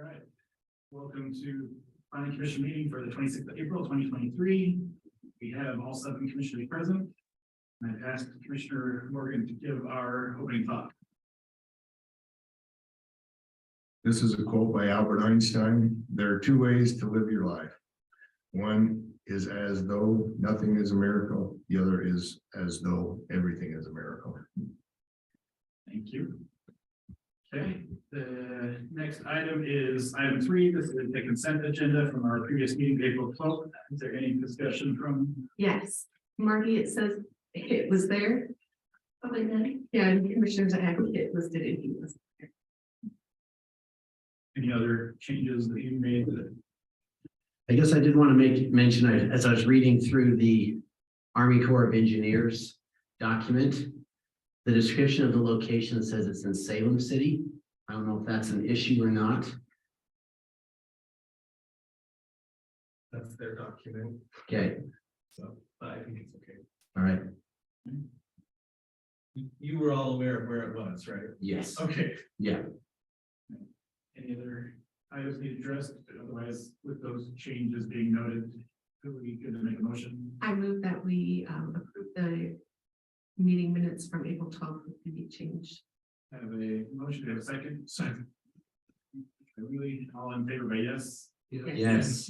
All right. Welcome to Planning Commission meeting for the 26th of April, 2023. We have all 7 commissioners present. And I've asked Commissioner Morgan to give our opening thought. This is a quote by Albert Einstein. There are 2 ways to live your life. One is as though nothing is a miracle. The other is as though everything is a miracle. Thank you. Okay, the next item is item 3. This is the consent agenda from our previous meeting, April 12th. Is there any discussion from? Yes, Marty, it says it was there. Oh, and then, yeah, and Commissioner's advocate listed it. He was there. Any other changes that you made? I guess I did want to make mention, as I was reading through the Army Corps of Engineers document, the description of the location says it's in Salem City. I don't know if that's an issue or not. That's their document. Okay, So I think it's okay. all right. You were all aware of where it was, right? Yes, Okay. yeah. Any other items need addressed? Otherwise, with those changes being noted, are we good to make a motion? I move that we approve the meeting minutes from April 12th with the change. Have a motion, have a second? Second. Really, all in favor by yes? Yes. Yes.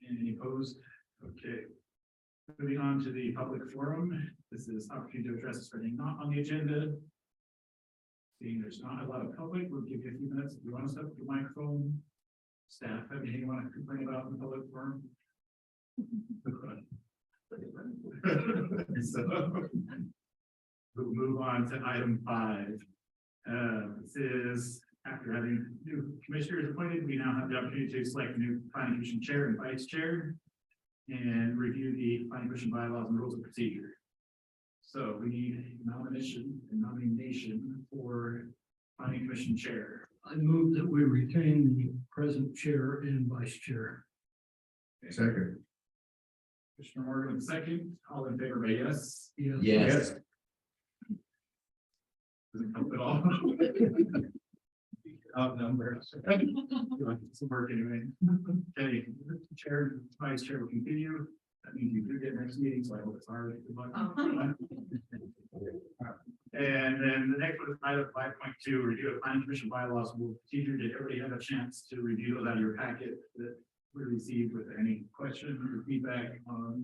Any opposed? Okay. Moving on to the public forum. This is opportunity to address anything not on the agenda. Seeing there's not a lot of public, we'll give you a few minutes. If you want to step up your microphone. Staff, have anything you want to complain about in the public forum? So, we'll move on to item 5. This is after having new commissioners appointed, we now have the opportunity to select a new planning commission chair and vice chair and review the planning commission bylaws and rules of procedure. So we need nomination for planning commission chair. I move that we retain the present chair and vice chair. Second. Commissioner Morgan, second. All in favor by yes? Yes. Doesn't help at all. Outnumbered. Some work anyway. Okay, chair, vice chair will continue. That means you do get next meeting, so I hope it's hard. Good luck. And then the next one is item 5.2, review of planning commission bylaws and rule of procedure. Did everybody have a chance to review those out of your packet that we received with any questions or feedback on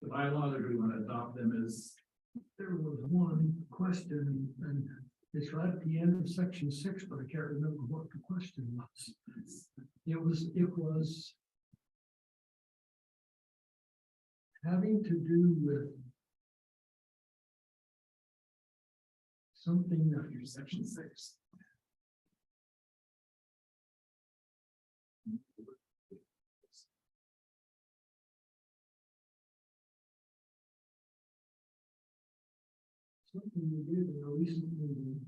the bylaws, or do we want to adopt them as? There was one question, and it's right at the end of section 6, but I can't remember what the question was. It was having to do with something that Under section 6. we did in a recent meeting.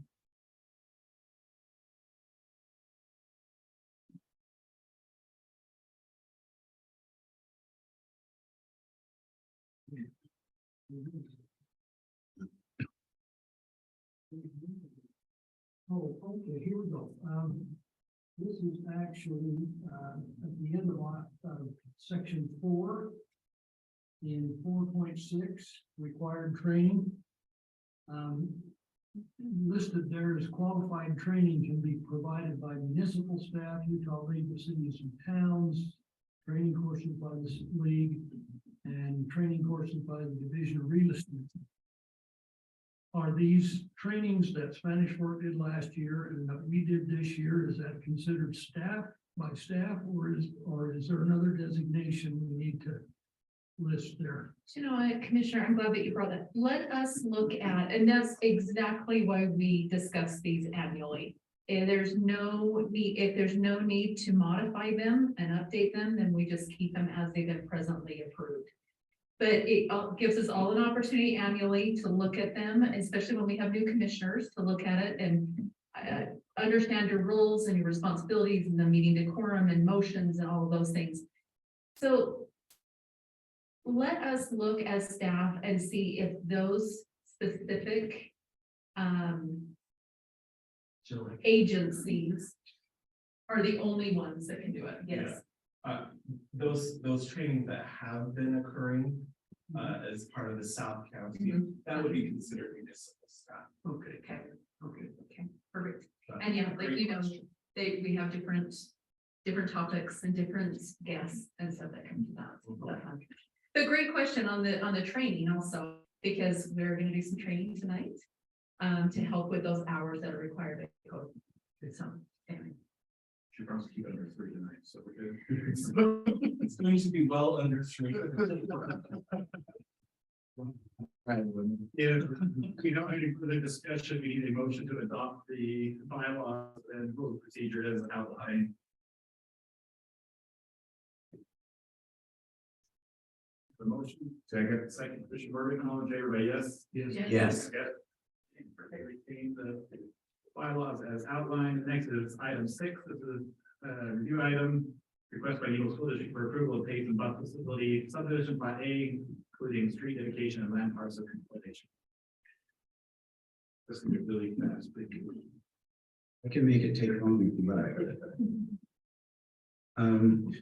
Oh, okay, here we go. This is actually at the end of section 4 in 4.6 required training. Listed there as qualified training can be provided by municipal staff, Utah League of Cities and Towns, training courses by the league, and training courses by the Division of Real Estate. Are these trainings that Spanish Fork did last year and that we did this year, is that considered staff by staff, or is there another designation we need to list there? You know what, Commissioner, I'm glad that you brought that. Let us look at, and that's exactly why we discuss these annually. If there's no need to modify them and update them, then we just keep them as they've been presently approved. But it gives us all an opportunity annually to look at them, especially when we have new commissioners, to look at it and understand your roles and your responsibilities and the meeting decorum and motions and all of those things. So let us look as staff and see if those specific agencies are the only ones that can do it, yes. Those trainings that have been occurring, as part of the South County, Mhm. that would be considered municipal staff. Okay, Okay, okay. okay, perfect. And yeah, like, you know, we have different topics and different guests and stuff that come to that. The great question on the training also, because we're gonna do some training tonight. To help with those hours that are required to go. So, anyway. Should probably keep it under 3 tonight, so we're good. It's going to be well under 3. If we don't have any further discussion, we need a motion to adopt the bylaws and rule of procedure as outlined. The motion, second, Commissioner Morgan, all in favor, by yes? Yes. Yes. Okay, retain the bylaws as outlined. Next is item 6. This is a review item. Request by Eagle School District for approval of Payson bus facility subdivision plat A, including street dedication and land parcel consolidation. This is gonna be really fast. I can make it take only if you like.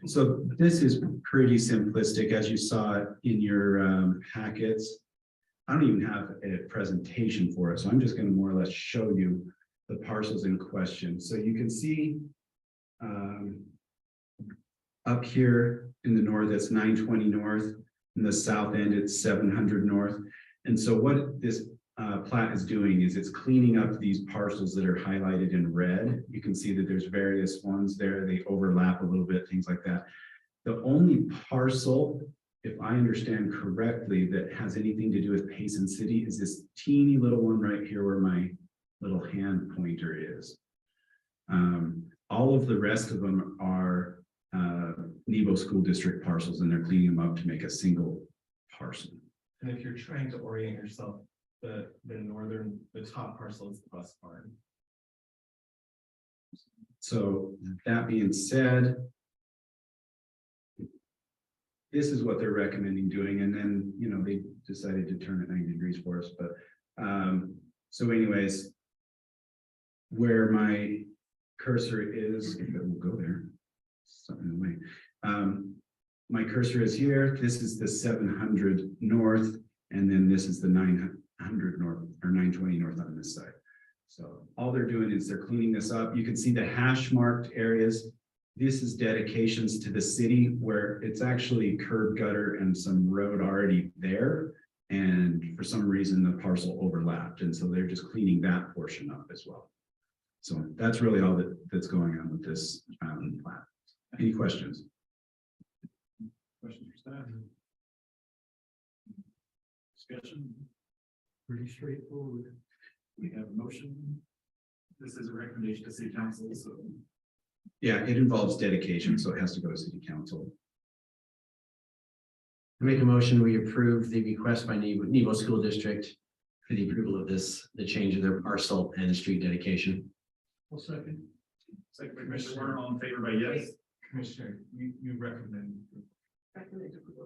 So this is pretty simplistic, as you saw it in your packets. I don't even have a presentation for it, so I'm just going to more or less show you the parcels in question. So you can see up here in the north, it's 920 north. In the south end, it's 700 north. And so what this plat is doing is it's cleaning up these parcels that are highlighted in red. You can see that there's various ones there. They overlap a little bit, things like that. The only parcel, if I understand correctly, that has anything to do with Payson City is this teeny little one right here where my little hand pointer is. All of the rest of them are Nebo School District parcels, and they're cleaning them up to make a single parcel. And if you're trying to orient yourself, the top parcel is the bus barn. So that being said, this is what they're recommending doing, and then, you know, they decided to turn it 90 degrees for us, but so anyways, where my cursor is, if it will go there, something in the way. My cursor is here. This is the 700 north, and then this is the 900 north or 920 north on this side. So all they're doing is they're cleaning this up. You can see the hash marked areas. This is dedications to the city where it's actually curb gutter and some road already there. And for some reason, the parcel overlapped. And so they're just cleaning that portion up as well. So that's really all that's going on with this plat. Any questions? Questions for staff? Discussion? Pretty straightforward. We have a motion. This is a recommendation to city council, so. Yeah, it involves dedication, so it has to go to city council. I make a motion, we approve the request by Nebo School District for the approval of the change of their parcel and street dedication. I'll second. Second by Commissioner Warner, all in favor by yes? Commissioner, you recommend.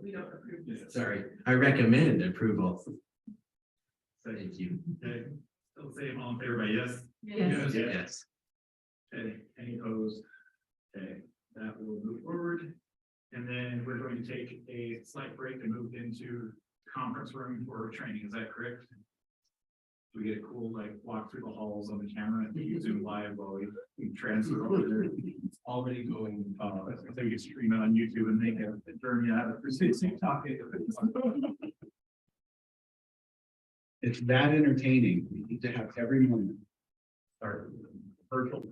We don't approve this. Sorry, I recommend approval. Second. Thank you. Okay, still the same, all in favor by yes? Yes. Yes. Okay, any opposed? Okay, that will move forward. And then we're going to take a slight break and move into conference room for training, is that correct? Do we get a cool, like, walk through the halls on the camera and you Zoom live while we transfer over there? It's already going. I think we can stream it on YouTube and make a term, yeah, for sitting talking. It's that entertaining. We need to have every moment. Start virtual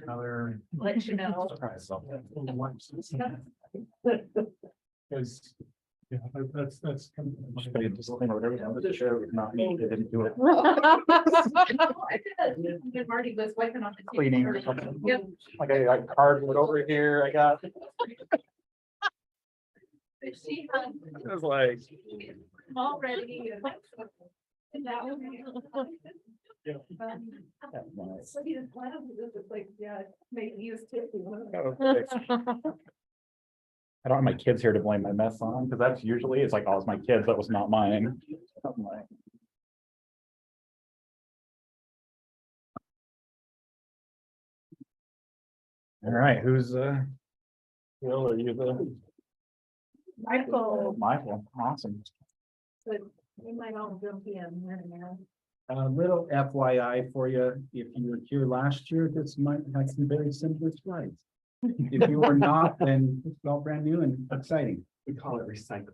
Another. Let you know. Surprise. Because, yeah, that's. Whatever, not me, they didn't do it. Marty was wiping off the. Cleaning or something. Yep. Like I got cardboard over here, I got, But she had I was like. already. And that was. Yeah. So he didn't plan it, it was like, yeah, maybe he was tipping. I don't have my kids here to blame my mess on, because that's usually, it's like, oh, it's my kids, that was not mine. I'm like, all right, who's, Will, are you the, Michael, Michael, awesome. but we might all jump in, I don't know. A little FYI for you, if you were here last year, this might have some very similar slides. If you were not, then it's all brand new and exciting. We call it recycle.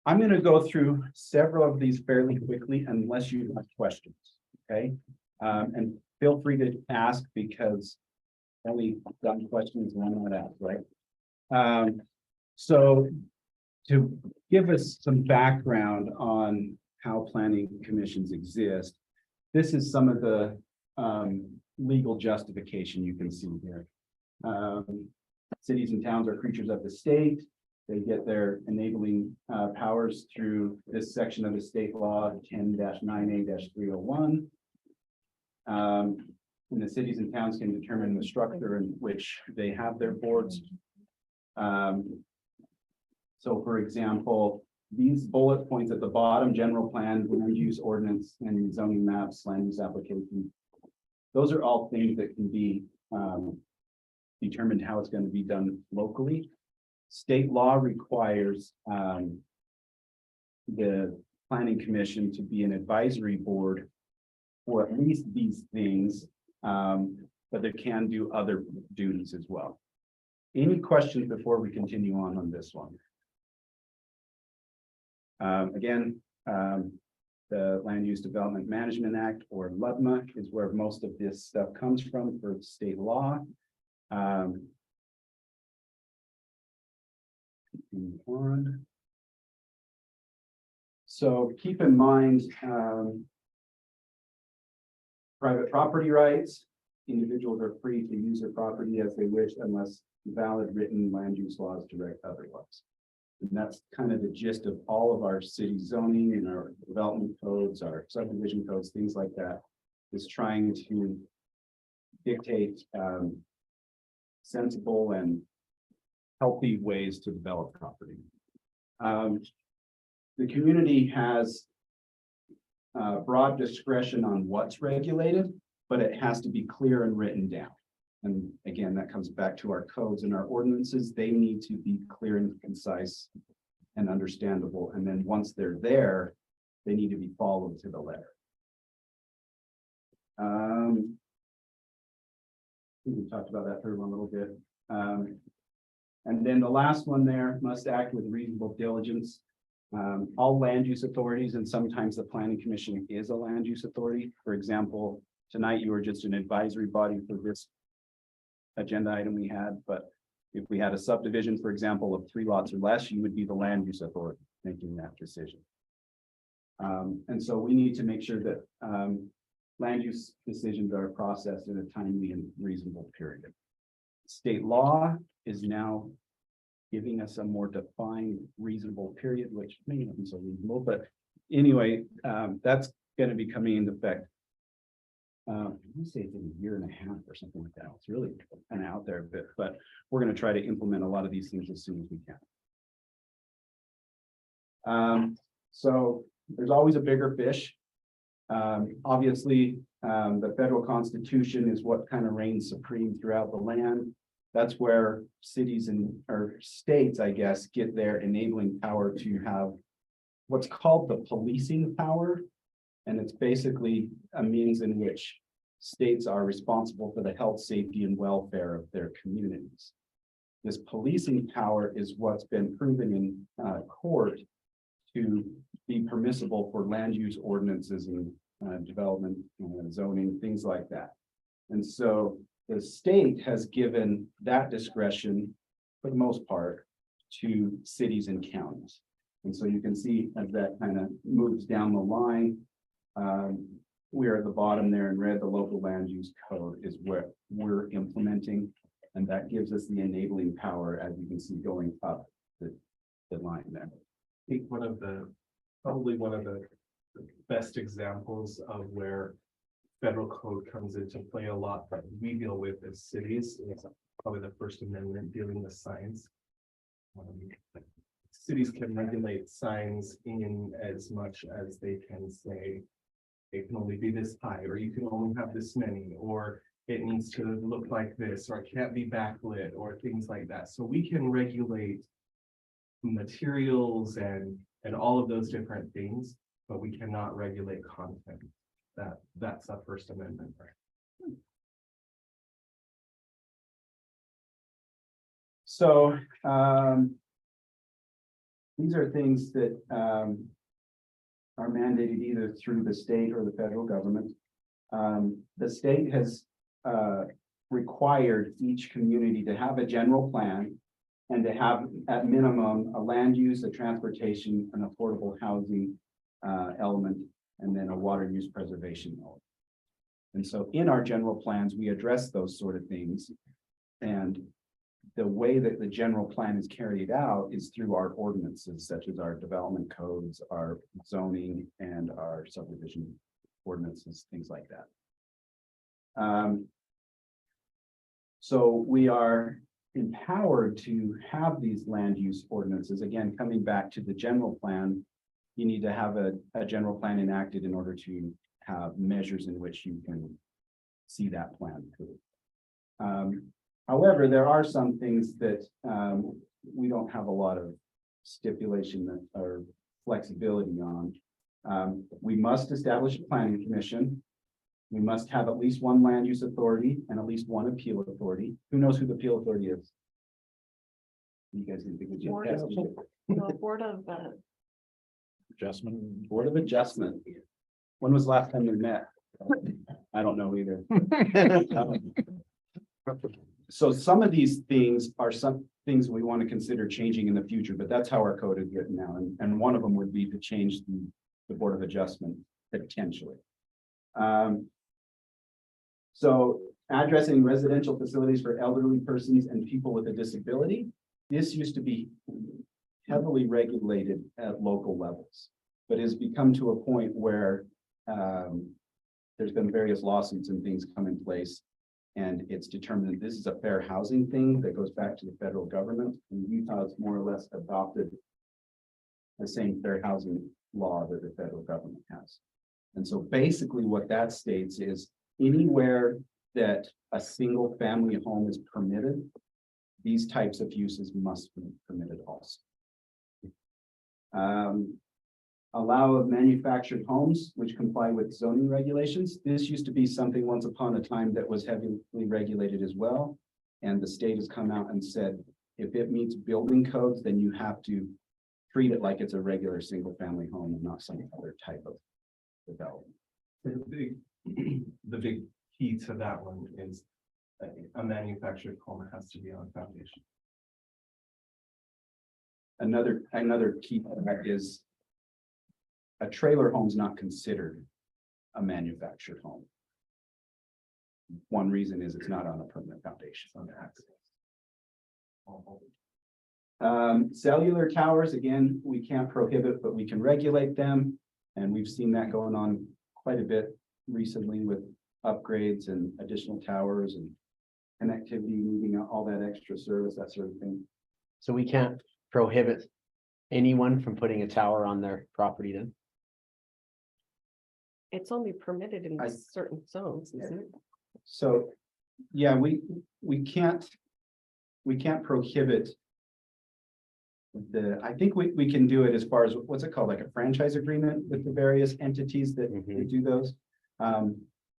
I'm gonna go through several of these fairly quickly unless you have questions, okay? And feel free to ask because only done questions one would ask, right? So to give us some background on how planning commissions exist, this is some of the legal justification you can see here. Cities and towns are creatures of the state. They get their enabling powers through this section of the state law 10-9A-301. And the cities and towns can determine the structure in which they have their boards. So for example, these bullet points at the bottom, general plan, land use ordinance, and zoning maps, land use application. Those are all things that can be determined how it's going to be done locally. State law requires the planning commission to be an advisory board for at least these things, but they can do other duties as well. Any questions before we continue on this one? Again, the Land Use Development Management Act, or LUDMA, is where most of this stuff comes from for state law. So keep in mind, private property rights. Individuals are free to use their property as they wish unless valid written land use laws direct otherwise. And that's kind of the gist of all of our city zoning and our development codes, our subdivision codes, things like that, is trying to dictate sensible and healthy ways to develop property. The community has broad discretion on what's regulated, but it has to be clear and written down. And again, that comes back to our codes and our ordinances. They need to be clear and concise and understandable. And then once they're there, they need to be followed to the letter. We talked about that third one a little bit. And then the last one there, must act with reasonable diligence. All land use authorities, and sometimes the planning commission is a land use authority. For example, tonight you were just an advisory body for this agenda item we had, but if we had a subdivision, for example, of 3 lots or less, you would be the land use authority making that decision. And so we need to make sure that land use decisions are processed in a timely and reasonable period. State law is now giving us a more defined reasonable period, which may not be so reasonable, but anyway, that's going to be coming into effect. Let me say it's in a year and a half or something like that. It's really kind of out there a bit, but we're going to try to implement a lot of these things as soon as we can. So there's always a bigger fish. Obviously, the federal constitution is what kind of reigns supreme throughout the land. That's where cities and or states, I guess, get their enabling power to have what's called the policing power. And it's basically a means in which states are responsible for the health, safety, and welfare of their communities. This policing power is what's been proven in court to be permissible for land use ordinances and development, zoning, things like that. And so the state has given that discretion, for the most part, to cities and counties. And so you can see as that kind of moves down the line, we are at the bottom there in red, the local land use code is where we're implementing. And that gives us the enabling power, as you can see, going up the line there. I think probably one of the best examples of where federal code comes into play a lot that we deal with as cities is probably the First Amendment dealing with signs. Cities can regulate signs in as much as they can say it can only be this high, or you can only have this many, or it needs to look like this, or it can't be backlit, or things like that. So we can regulate materials and all of those different things, but we cannot regulate content. That's a First Amendment right. So these are things that are mandated either through the state or the federal government. The state has required each community to have a general plan and to have at minimum a land use, a transportation, an affordable housing element, and then a water use preservation element. And so in our general plans, we address those sort of things. And the way that the general plan is carried out is through our ordinances, such as our development codes, our zoning, and our subdivision ordinances, things like that. So we are empowered to have these land use ordinances. Again, coming back to the general plan, you need to have a general plan enacted in order to have measures in which you can see that plan through. However, there are some things that we don't have a lot of stipulation or flexibility on. We must establish a planning commission. We must have at least one land use authority and at least one appeal authority. Who knows who the appeal authority is? You guys need to be good. Board of Adjustment. Board of Adjustment. When was the last time we met? I don't know either. So some of these things are some things we want to consider changing in the future, but that's how our code is written now. And one of them would be to change the Board of Adjustment potentially. So addressing residential facilities for elderly persons and people with a disability. This used to be heavily regulated at local levels, but has become to a point where there's been various lawsuits and things come in place. And it's determined that this is a fair housing thing that goes back to the federal government. And Utah has more or less adopted the same fair housing law that the federal government has. And so basically what that states is anywhere that a single family home is permitted, these types of uses must be permitted also. Allow manufactured homes which comply with zoning regulations. This used to be something once upon a time that was heavily regulated as well. And the state has come out and said, if it meets building codes, then you have to treat it like it's a regular single family home and not some other type of development. The big key to that one is a manufactured home has to be on foundation. Another key to that is a trailer home is not considered a manufactured home. One reason is it's not on a permanent foundation. On access. Cellular towers, again, we can't prohibit, but we can regulate them. And we've seen that going on quite a bit recently with upgrades and additional towers and connectivity, moving out all that extra service, that sort of thing. So we can't prohibit anyone from putting a tower on their property then? It's only permitted in certain zones, isn't it? So, yeah, we can't prohibit I think we can do it as far as, what's it called, like a franchise agreement with the various entities that do those.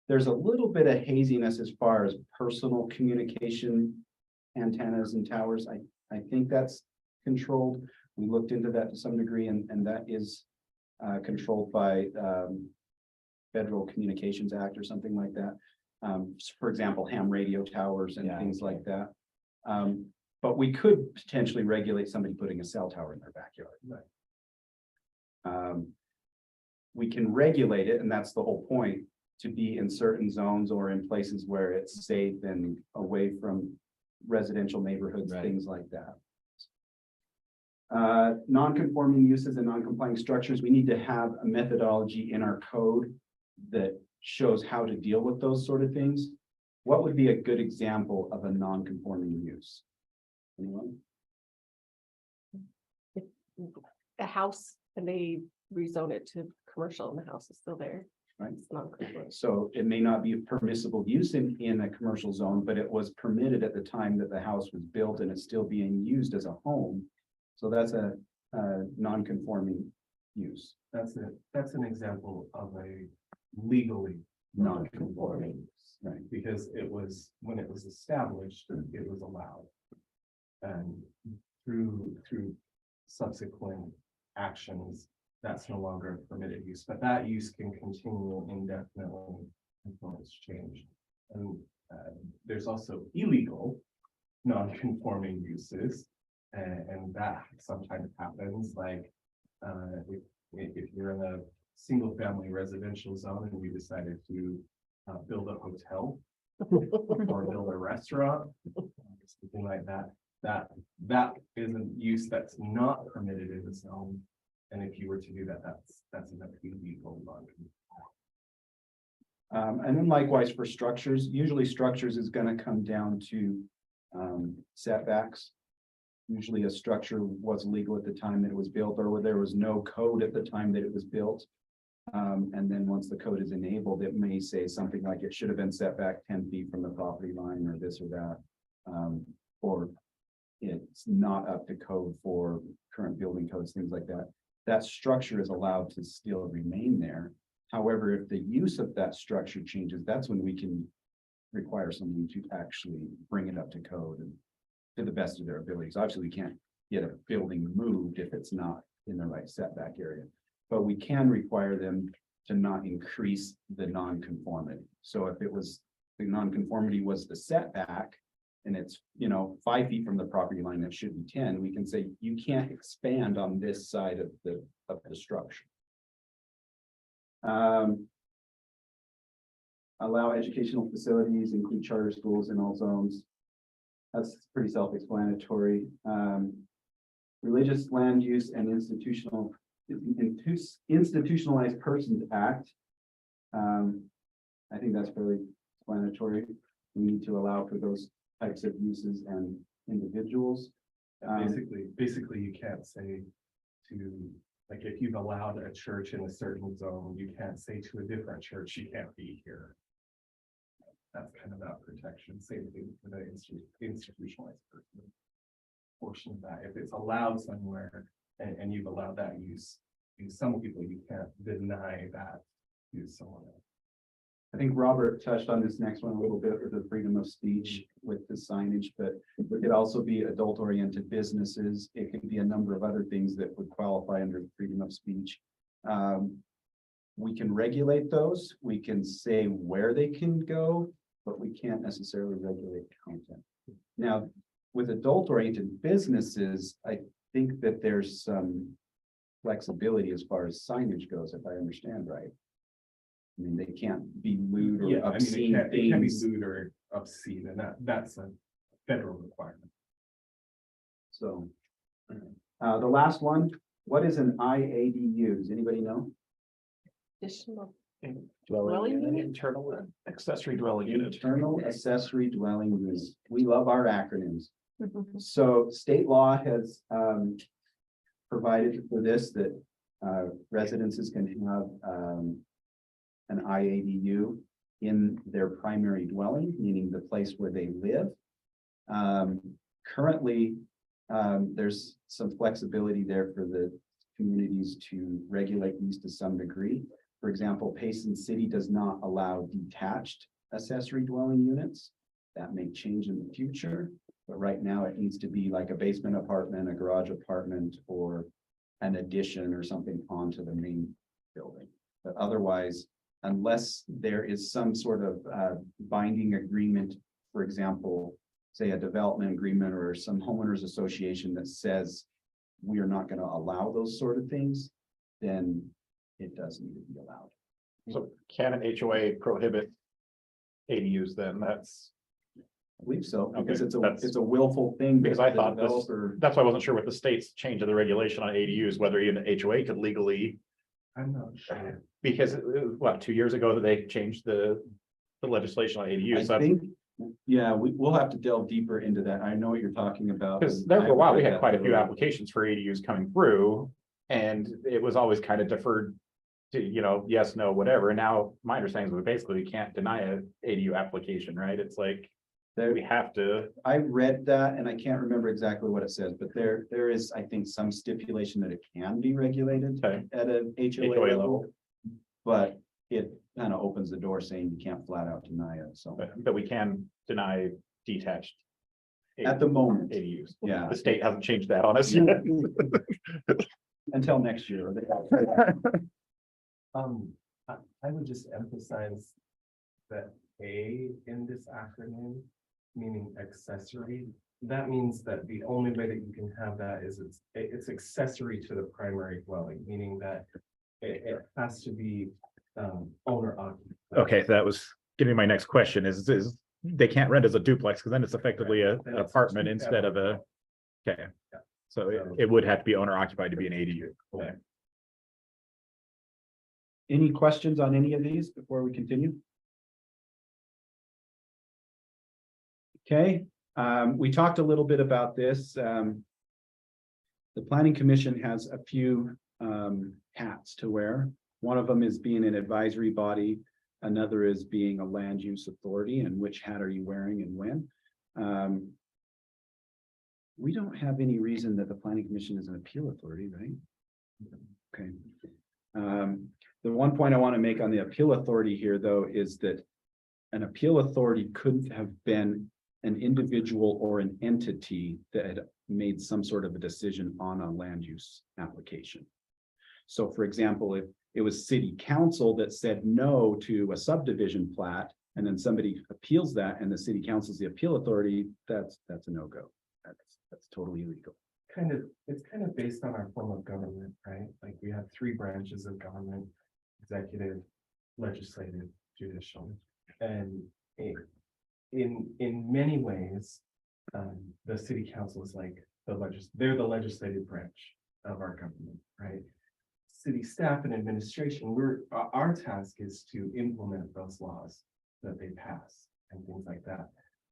There's a little bit of haziness as far as personal communication antennas and towers. I think that's controlled, We looked into that to some degree, and that is controlled by Federal Communications Act or something like that. For example, ham radio towers and Yeah, things okay. like that. But we could potentially regulate somebody putting a cell tower in their backyard. We can regulate it, and that's the whole point, to be in certain zones or in places where it's safe and away from residential neighborhoods, Right. things like that. Non-conforming uses and non-complying structures, we need to have a methodology in our code that shows how to deal with those sort of things. What would be a good example of a non-conforming use? Anyone? A house and they rezone it to commercial and the house is still there. Right. It's non-compliant. So it may not be a permissible use in a commercial zone, but it was permitted at the time that the house was built and it's still being used as a home. So that's a non-conforming use. That's an example of a legally non-conforming, Right. because it was, when it was established, it was allowed. And through subsequent actions, that's no longer a permitted use, but that use can continue indefinitely until it's changed. And there's also illegal non-conforming uses, and that sometimes happens, like if you're in a single family residential zone and you decided to build a hotel or build a restaurant, something like that, that is a use that's not permitted in the zone. And if you were to do that, that's an illegal non-conforming. And then likewise for structures, usually structures is going to come down to setbacks. Usually a structure was legal at the time that it was built, or there was no code at the time that it was built. And then once the code is enabled, it may say something like it should have been set back 10 feet from the property line or this or that. Or it's not up to code for current building codes, things like that. That structure is allowed to still remain there. However, if the use of that structure changes, that's when we can require someone to actually bring it up to code and to the best of their abilities. Obviously, we can't get a building moved if it's not in the right setback area, but we can require them to not increase the non-conformity. So if it was, the non-conformity was the setback, and it's, 5 feet from the property line, that should be 10, we can say you can't expand on this side of the structure. Allow educational facilities, include charter schools in all zones. That's pretty self-explanatory. Religious land use and institutionalized persons act. I think that's fairly explanatory. We need to allow for those types of uses and individuals. Basically, you can't say to, like, if you've allowed a church in a certain zone, you can't say to a different church, you can't be here. That's kind of that protection. Same thing for the institutionalized person portion of that. If it's allowed somewhere and you've allowed that use, some people, you can't deny that use someone else. I think Robert touched on this next one a little bit with the freedom of speech with the signage, but it could also be adult-oriented businesses. It could be a number of other things that would qualify under freedom of speech. We can regulate those. We can say where they can go, but we can't necessarily regulate content. Now, with adult-oriented businesses, I think that there's some flexibility as far as signage goes, if I understand right. I mean, they can't be lewd or obscene it can't be things. lewd or obscene, and that's a federal requirement. So, the last one, what is an IADU? Does anybody know? Additional. Dwelling unit, internal accessory dwelling unit. Internal accessory dwelling units. We love our acronyms. So state law has provided for this, that residences can have an IADU in their primary dwelling, meaning the place where they live. Currently, there's some flexibility there for the communities to regulate these to some degree. For example, Payson City does not allow detached accessory dwelling units. That may change in the future, but right now it needs to be like a basement apartment, a garage apartment, or an addition or something onto the main building. But otherwise, unless there is some sort of binding agreement, for example, say a development agreement or some homeowners association that says we are not going to allow those sort of things, then it does need to be allowed. So can an HOA prohibit ADUs then? That's, I believe so, because Okay, it's a willful thing. because that I the thought this, developer- that's why I wasn't sure what the state's change of the regulation on ADUs, whether even the HOA could legally, I'm not sure. because what, 2 years ago that they changed the legislation on ADUs. I So think, yeah, we'll have to delve deeper into that. I know what you're talking about. because there for a while, we had quite a few That- applications for ADUs coming through, and it was always kind of deferred to, yes, no, whatever. And now my understanding is we basically can't deny a ADU application, right? It's like, we have to, I read that and I can't remember exactly what it says, but there is, I think, some stipulation that it can be regulated Okay. at a HOA HOA level. level. But it kind of opens the door saying you can't flat out deny it, so but we can deny detached at the moment, ADUs. yeah, The state hasn't changed that on us yet. until next year. I would just emphasize that A in this acronym, meaning accessory, that means that the only way that you can have that is it's accessory to the primary dwelling, meaning that it has to be owner occupied. Okay, that was giving me my next question is they can't rent as a duplex because then it's effectively an Then it's apartment two instead of a, okay. Yeah. So it would have to be owner occupied to be an ADU. Okay. Any questions on any of these before we continue? Okay, we talked a little bit about this. The planning commission has a few hats to wear. One of them is being an advisory body. Another is being a land use authority, and which hat are you wearing and when? We don't have any reason that the planning commission is an appeal authority, right? Okay. The one point I want to make on the appeal authority here, though, is that an appeal authority couldn't have been an individual or an entity that had made some sort of a decision on a land use application. So for example, if it was city council that said no to a subdivision plat, and then somebody appeals that and the city council is the appeal authority, that's a no-go. That's totally illegal. It's kind of based on our form of government, right? Like we have 3 branches of government: executive, legislative, judicial. And in many ways, the city council is like they're the legislative branch of our government, right? City staff and administration, our task is to implement those laws that they pass and things like that.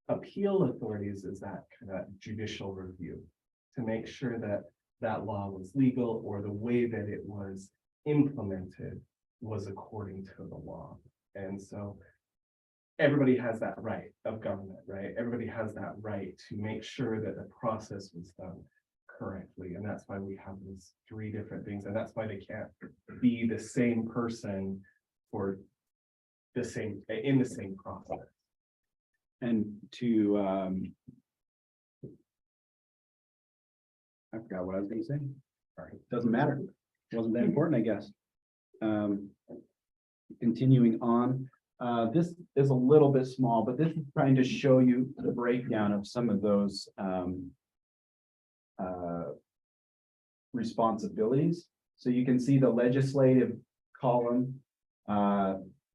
Appeal authorities is that kind of judicial review to make sure that that law was legal or the way that it was implemented was according to the law. And so everybody has that right of government, right? Everybody has that right to make sure that the process was done correctly. And that's why we have these 3 different things. And that's why they can't be the same person for in the same process. And to, I forgot what I was gonna say. Sorry, doesn't matter. Wasn't that important, I guess. Continuing on, this is a little bit small, but this is trying to show you the breakdown of some of those responsibilities. So you can see the legislative column.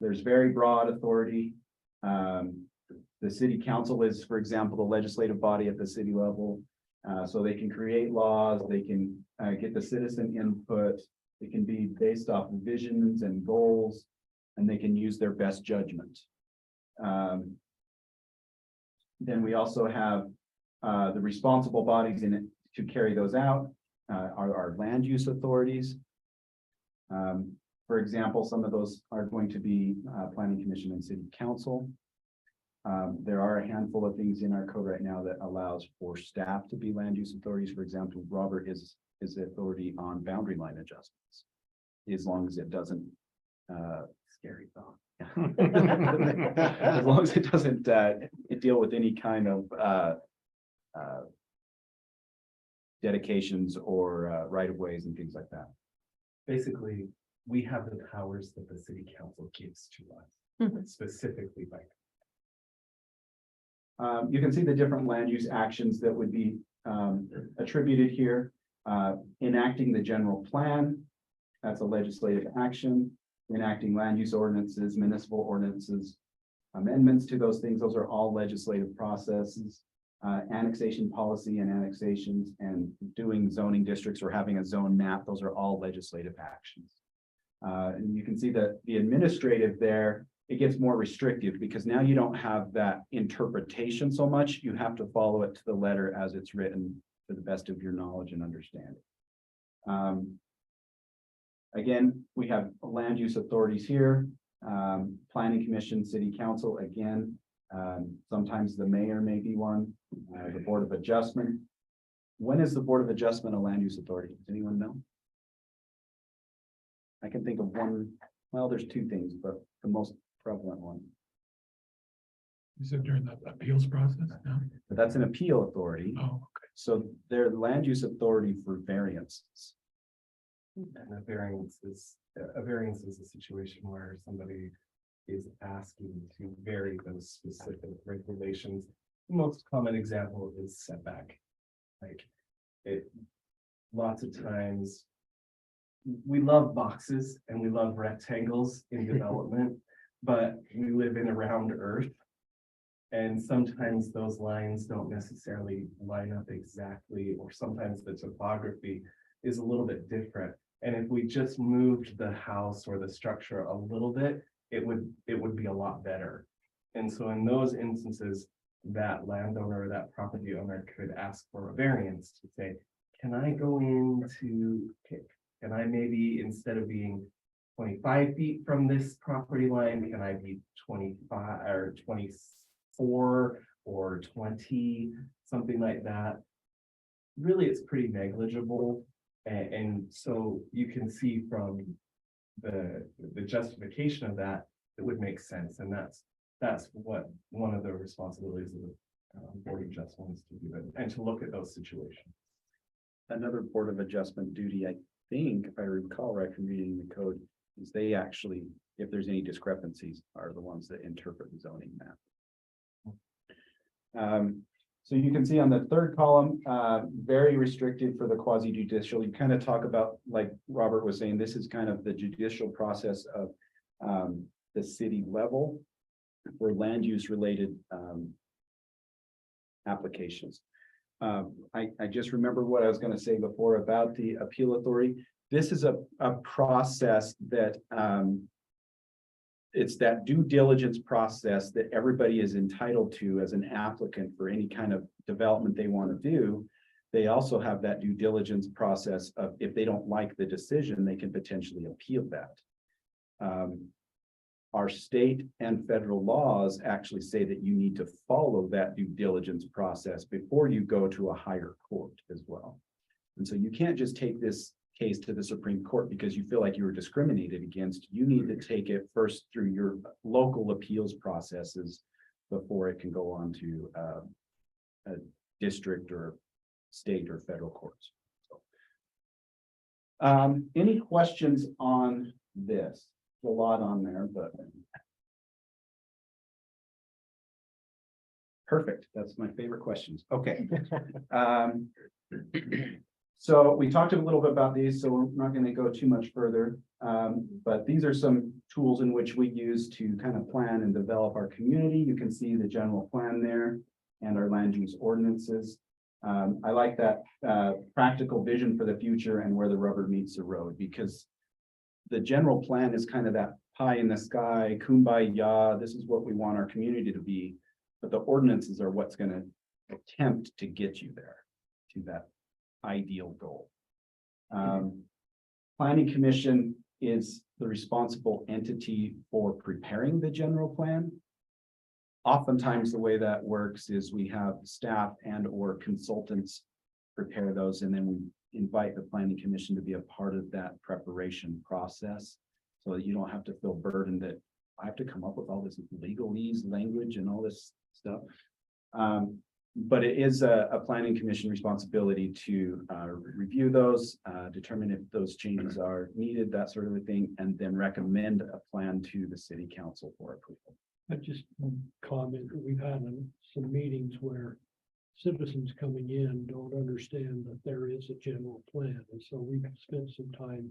There's very broad authority. The city council is, for example, the legislative body at the city level. So they can create laws, they can get the citizen input, it can be based off of visions and goals, and they can use their best judgment. Then we also have the responsible bodies in it to carry those out, are our land use authorities. For example, some of those are going to be planning commission and city council. There are a handful of things in our code right now that allows for staff to be land use authorities. For example, Robert is the authority on boundary line adjustments, as long as it doesn't, scary thought, As long as it doesn't deal with any kind of dedications or right of ways and things like that. Basically, we have the powers that the city council gives to us, specifically by. You can see the different land use actions that would be attributed here. Enacting the general plan, that's a legislative action. Enacting land use ordinances, municipal ordinances, amendments to those things, those are all legislative processes. Annexation policy and annexations and doing zoning districts or having a zone map, those are all legislative actions. And you can see that the administrative there, it gets more restrictive because now you don't have that interpretation so much. You have to follow it to the letter as it's written to the best of your knowledge and understanding. Again, we have land use authorities here, planning commission, city council, again, sometimes the mayor may be one, the board of adjustment. When is the board of adjustment a land use authority? Does anyone know? I can think of one, well, there's two things, but the most prevalent one. You said during the appeals process, no? But that's an appeal authority. Oh, okay. So they're land use authority for variances. And a variance is a situation where somebody is asking to vary those specific regulations. The most common example is setback. Like lots of times we love boxes and we love rectangles in development, but we live in a round earth. And sometimes those lines don't necessarily line up exactly, or sometimes the topography is a little bit different. And if we just moved the house or the structure a little bit, it would be a lot better. And so in those instances, that landowner or that property owner could ask for a variance to say, can I go into, can I maybe, instead of being 25 feet from this property line, can I be 25 or 24 or 20, something like that? Really, it's pretty negligible. And so you can see from the justification of that, it would make sense. And that's what one of the responsibilities of the board of adjustment is to do it and to look at those situations. Another board of adjustment duty, I think, if I recall right from reading the code, is they actually, if there's any discrepancies, are the ones that interpret the zoning map. So you can see on the third column, very restricted for the quasi judicial. You kind of talk about, like Robert was saying, this is kind of the judicial process of the city level for land use related applications. I just remember what I was going to say before about the appeal authority. This is a process that it's that due diligence process that everybody is entitled to as an applicant for any kind of development they want to do. They also have that due diligence process of, if they don't like the decision, they can potentially appeal that. Our state and federal laws actually say that you need to follow that due diligence process before you go to a higher court as well. And so you can't just take this case to the Supreme Court because you feel like you were discriminated against. You need to take it first through your local appeals processes before it can go on to a district or state or federal courts. So, any questions on this? There's a lot on there, but perfect. That's my favorite questions. Okay. So we talked a little bit about these, so we're not going to go too much further. But these are some tools in which we use to kind of plan and develop our community. You can see the general plan there and our land use ordinances. I like that practical vision for the future and where the rubber meets the road, because the general plan is kind of that pie in the sky, kumbaya, this is what we want our community to be. But the ordinances are what's going to attempt to get you there to that ideal goal. Planning Commission is the responsible entity for preparing the general plan. Oftentimes the way that works is we have staff and or consultants prepare those, and then we invite the Planning Commission to be a part of that preparation process so that you don't have to feel burdened that I have to come up with all this legalese language and all this stuff. But it is a planning commission responsibility to review those, determine if those changes are needed, that sort of a thing, and then recommend a plan to the city council for approval. I just comment, that we've had some meetings where citizens coming in don't understand that there is a general plan. And so we've spent some time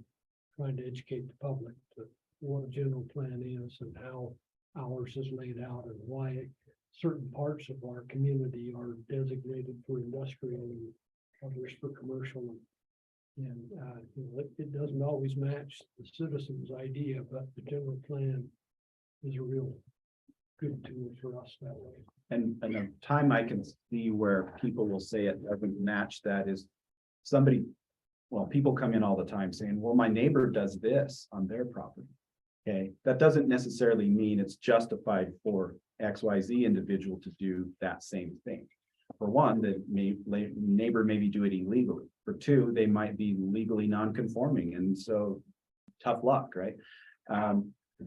trying to educate the public to what a general plan is and how ours is laid out and why certain parts of our community are designated for industrial and others for commercial. And you know, it doesn't always match the citizens' idea, but the general plan is a real good tool for us that way. And a time I can see where people will say it doesn't match that is somebody, well, people come in all the time saying, well, my neighbor does this on their property. Okay, that doesn't necessarily mean it's justified for XYZ individual to do that same thing. For one, the neighbor may be doing it illegally. For two, they might be legally non-conforming, and so tough luck, right?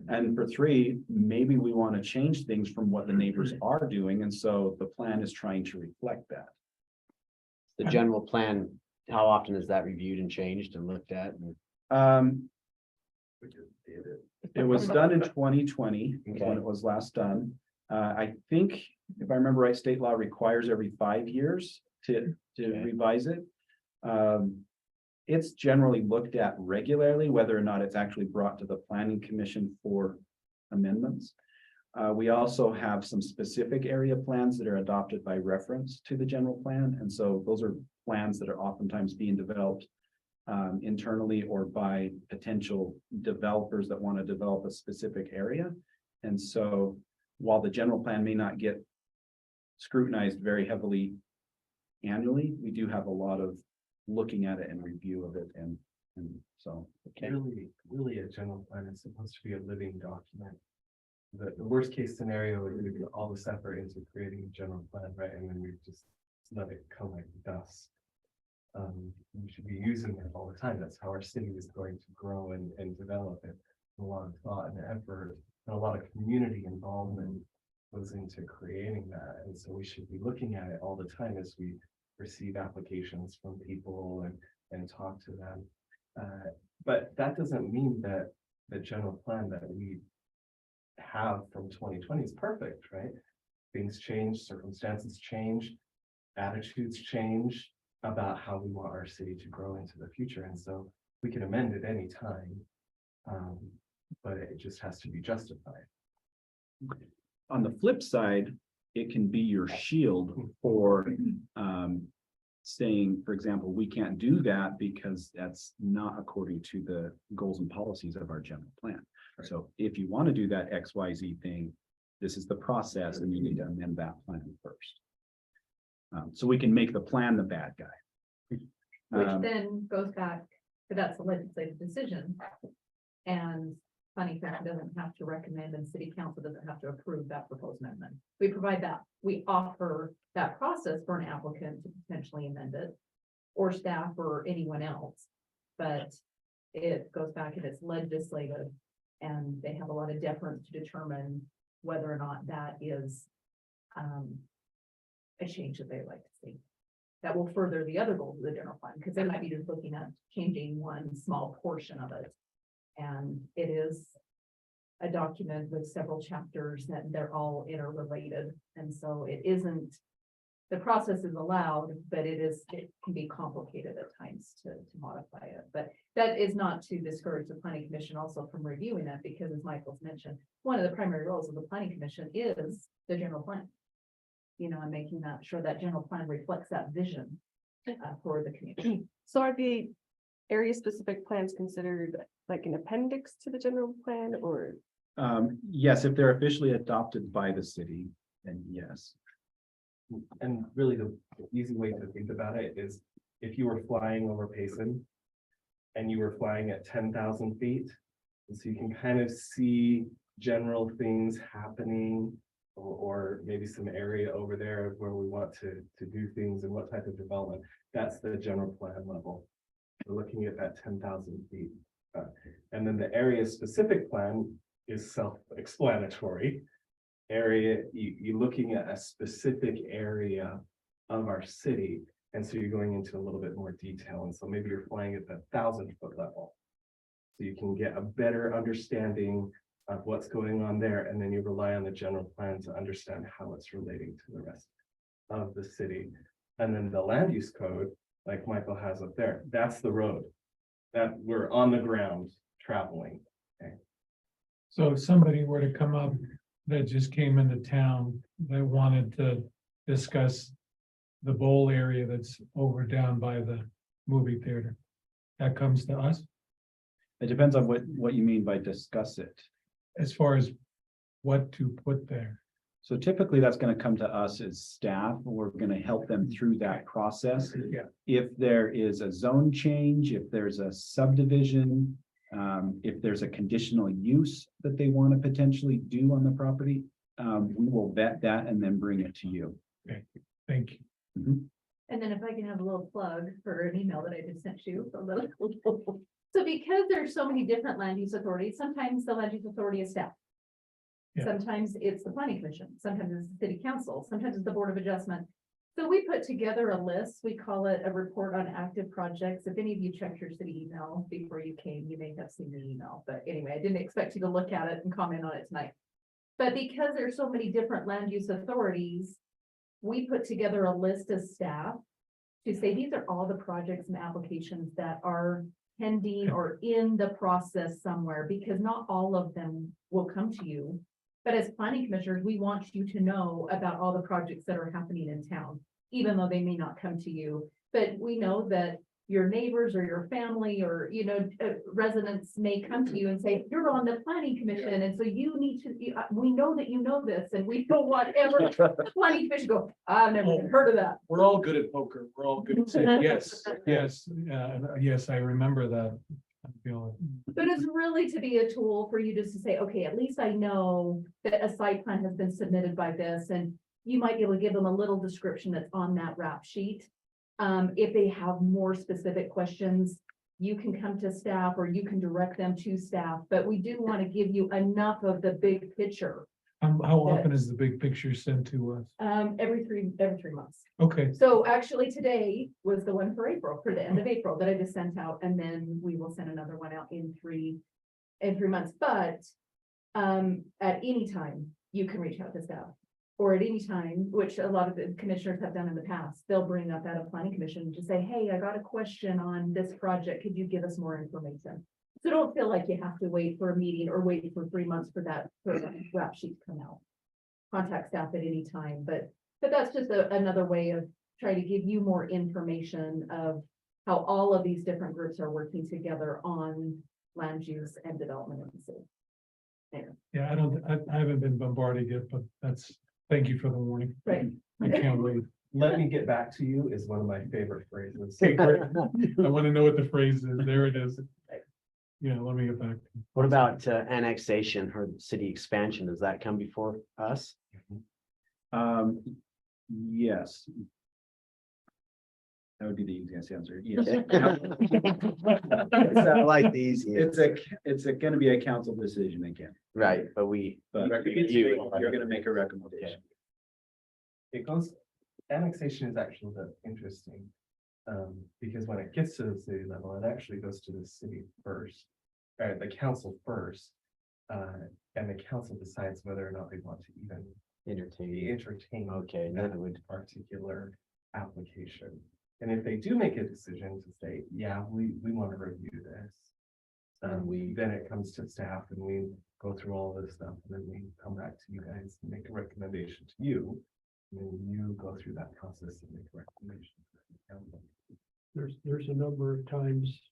And for three, maybe we want to change things from what the neighbors are doing, and so the plan is trying to reflect that. The general plan, how often is that reviewed and changed and looked at? It was done in 2020, is when Okay. it was last done. I think, if I remember right, state law requires every 5 years to Okay. revise it. It's generally looked at regularly, whether or not it's actually brought to the planning commission for amendments. We also have some specific area plans that are adopted by reference to the general plan, and so those are plans that are oftentimes being developed internally or by potential developers that want to develop a specific area. And so while the general plan may not get scrutinized very heavily annually, we do have a lot of looking at it and review of it, and so. Really, a general plan is supposed to be a living document. The worst case scenario is we put all this effort into creating a general plan, right? And then we just let it come like dust. We should be using it all the time. That's how our city is going to grow and develop it. A lot of thought and effort and a lot of community involvement goes into creating that. And so we should be looking at it all the time as we receive applications from people and talk to them. But that doesn't mean that the general plan that we have from 2020 is perfect, right? Things change, circumstances change, attitudes change about how we want our city to grow into the future. And so we can amend it any time, but it just has to be justified. On the flip side, it can be your shield for saying, for example, we can't do that because that's not according to the goals and policies of our general plan. So if you want to do that XYZ thing, this is the process and you need to amend that plan first. So we can make the plan the bad guy. Which then goes back to that's a legislative decision. And planning commission doesn't have to recommend and city council doesn't have to approve that proposed amendment. We provide that, we offer that process for an applicant to potentially amend it. Or staff or anyone else. But it goes back and it's legislative. And they have a lot of deference to determine whether or not that is a change that they like to see. That will further the other goals of the general plan, because they might be just looking at changing one small portion of it. And it is a document with several chapters that they're all interrelated. And so it isn't, the process is allowed, but it can be complicated at times to modify it. But that is not to discourage the planning commission also from reviewing that, because as Michael's mentioned, one of the primary roles of the planning commission is the general plan. You know, and making that sure that general plan reflects that vision for the community. So are the area specific plans considered like an appendix to the general plan, or? Yes, if they're officially adopted by the city, then yes. And really the easy way to think about it is if you were flying over Payson and you were flying at 10,000 feet, so you can kind of see general things happening or maybe some area over there where we want to do things and what type of development. That's the general plan level. We're looking at that 10,000 feet. And then the area specific plan is self-explanatory. Area, you're looking at a specific area of our city, and so you're going into a little bit more detail, and so maybe you're flying at the 1,000-foot level. So you can get a better understanding of what's going on there, and then you rely on the general plan to understand how it's relating to the rest of the city. And then the land use code, like Michael has up there, that's the road that we're on the ground traveling. So if somebody were to come up that just came into town, that wanted to discuss the bowl area that's over down by the movie theater, that comes to us It depends on what you mean by discuss it. as far as what to put there. So typically that's gonna come to us as staff. We're gonna help them through that process. Yeah. If there is a zone change, if there's a subdivision, if there's a conditional use that they want to potentially do on the property, we will vet that and then bring it to you. Thank you. And then if I can have a little plug for an email that I just sent you. So because there's so many different land use authorities, sometimes the land use authority is staff. Yeah. Sometimes it's the planning commission, sometimes it's the city council, sometimes it's the board of adjustment. So we put together a list, we call it a report on active projects. If any of you checked your city email before you came, you may have seen the email, but anyway, I didn't expect you to look at it and comment on it tonight. But because there's so many different land use authorities, we put together a list of staff to say, these are all the projects and applications that are pending or in the process somewhere, because not all of them will come to you. But as planning commissioners, we want you to know about all the projects that are happening in town, even though they may not come to you. But we know that your neighbors or your family or, residents may come to you and say, you're on the planning commission. And so you need to, we know that you know this, and we don't want ever the planning commission go, I've never even heard of that. We're all good at poker. We're all good at saying, yes, yes, yes, I remember that. I feel But it's really to be a tool for you just to say, okay, at least I know that a site plan has been submitted by this, and you might be able to give them a little description that's on that wrap sheet. If they have more specific questions, you can come to staff or you can direct them to staff, but we do want to give you enough of the big picture. how often is the big picture sent to us? Every three months. Okay, So actually today was the one for April, for the end of April that I just sent out, and then we will send another one out in 3 months, but at any time, you can reach out to staff. Or at any time, which a lot of the commissioners have done in the past, they'll bring up at a planning commission to say, hey, I got a question on this project, could you give us more information? So don't feel like you have to wait for a meeting or wait for 3 months for that wrap sheet to come out. Contact staff at any time, but that's just another way of trying to give you more information of how all of these different groups are working together on land use and development in the city. There. yeah, I haven't been bombarded yet, but thank you for the warning. Right. I can't wait. Let me get back to you is one of my favorite phrases. I want to know what the phrase is. There it is. Yeah, let me get back. What about annexation or city expansion? Does that come before us? Yes. That would be the easiest answer. Yes. I like these. It's gonna be a council decision again, Right, but you're gonna make a recommendation. It goes, annexation is actually interesting. Because when it gets to the city level, it actually goes to the city first, or the council first. And the council decides whether or not they want to even entertain. Okay, then it would. Particular application. And if they do make a decision to say, yeah, we want to review this. Then it comes to staff and we go through all this stuff, and then we come back to you guys and make a recommendation to you. And then you go through that process and make a recommendation. to the council. There's a number of times,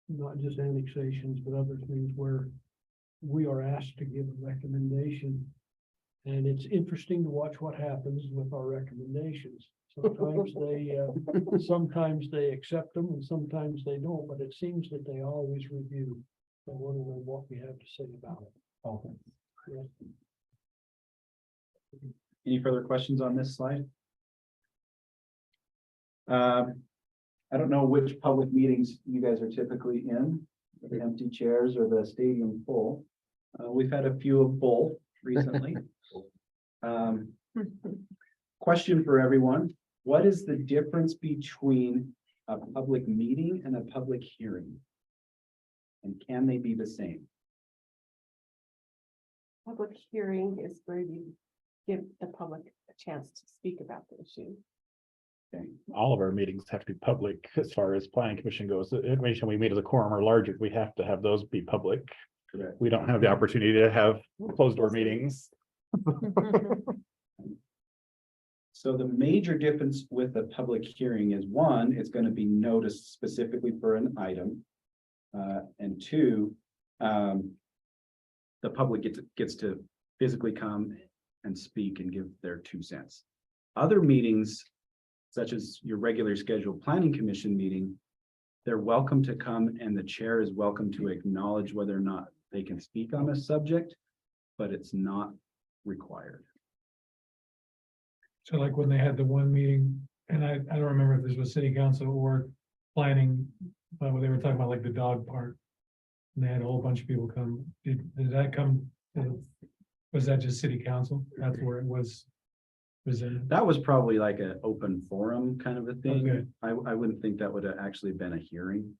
not just annexations, but other things where we are asked to give a recommendation. And it's interesting to watch what happens with our recommendations. Sometimes they accept them and sometimes they don't, but it seems that they always review. I want to know what we have to say about it. Oh, Any further questions on this slide? I don't know which public meetings you guys are typically in, the empty chairs or the stadium full. We've had a few of both recently. Question for everyone. What is the difference between a public meeting and a public hearing? And can they be the same? Public hearing is where you give the public a chance to speak about the issue. All of our meetings have to be public as far as planning commission goes. The information we meet as a quorum or larger, we have to have those be public. Correct. We don't have the opportunity to have closed door meetings. So the major difference with the public hearing is, one, it's going to be noticed specifically for an item. And two, the public gets to physically come and speak and give their 2 cents. Other meetings, such as your regular scheduled planning commission meeting, they're welcome to come and the chair is welcome to acknowledge whether or not they can speak on a subject, but it's not required. So like when they had the one meeting, and I don't remember if this was city council or planning, but when they were talking about like the dog park. And they had a whole bunch of people come. Did that come? Was that just city council? That's where it was presented. That was probably like an open forum kind of a thing. Okay. I wouldn't think that would have actually been a hearing,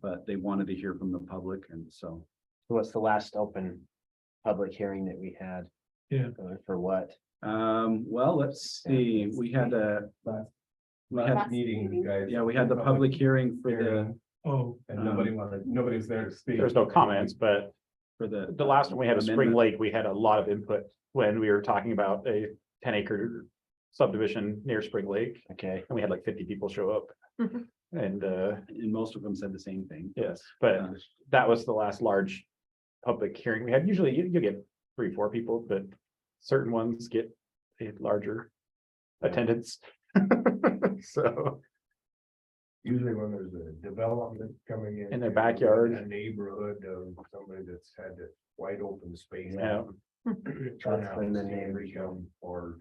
but they wanted to hear from the public, and so. What's the last open public hearing that we had? Yeah. For what? Well, let's see, we had Last meeting, you guys. yeah, we had the public hearing for the, Oh, And nobody was there to speak. There's no comments, but for the. the last one we had a Spring amendment. Lake, we had a lot of input when we were talking about a 10-acre subdivision near Spring Lake. Okay. And we had like 50 people show up. And And most of them said the same thing. yes, but Uh, that was the last large public hearing we had. Usually you get 3-4 people, but certain ones get a larger attendance. So Usually when there's a development coming In their backyard. A neighborhood of somebody that's had a wide open space. Yeah. Turn That's out when the and see neighbors every come, or,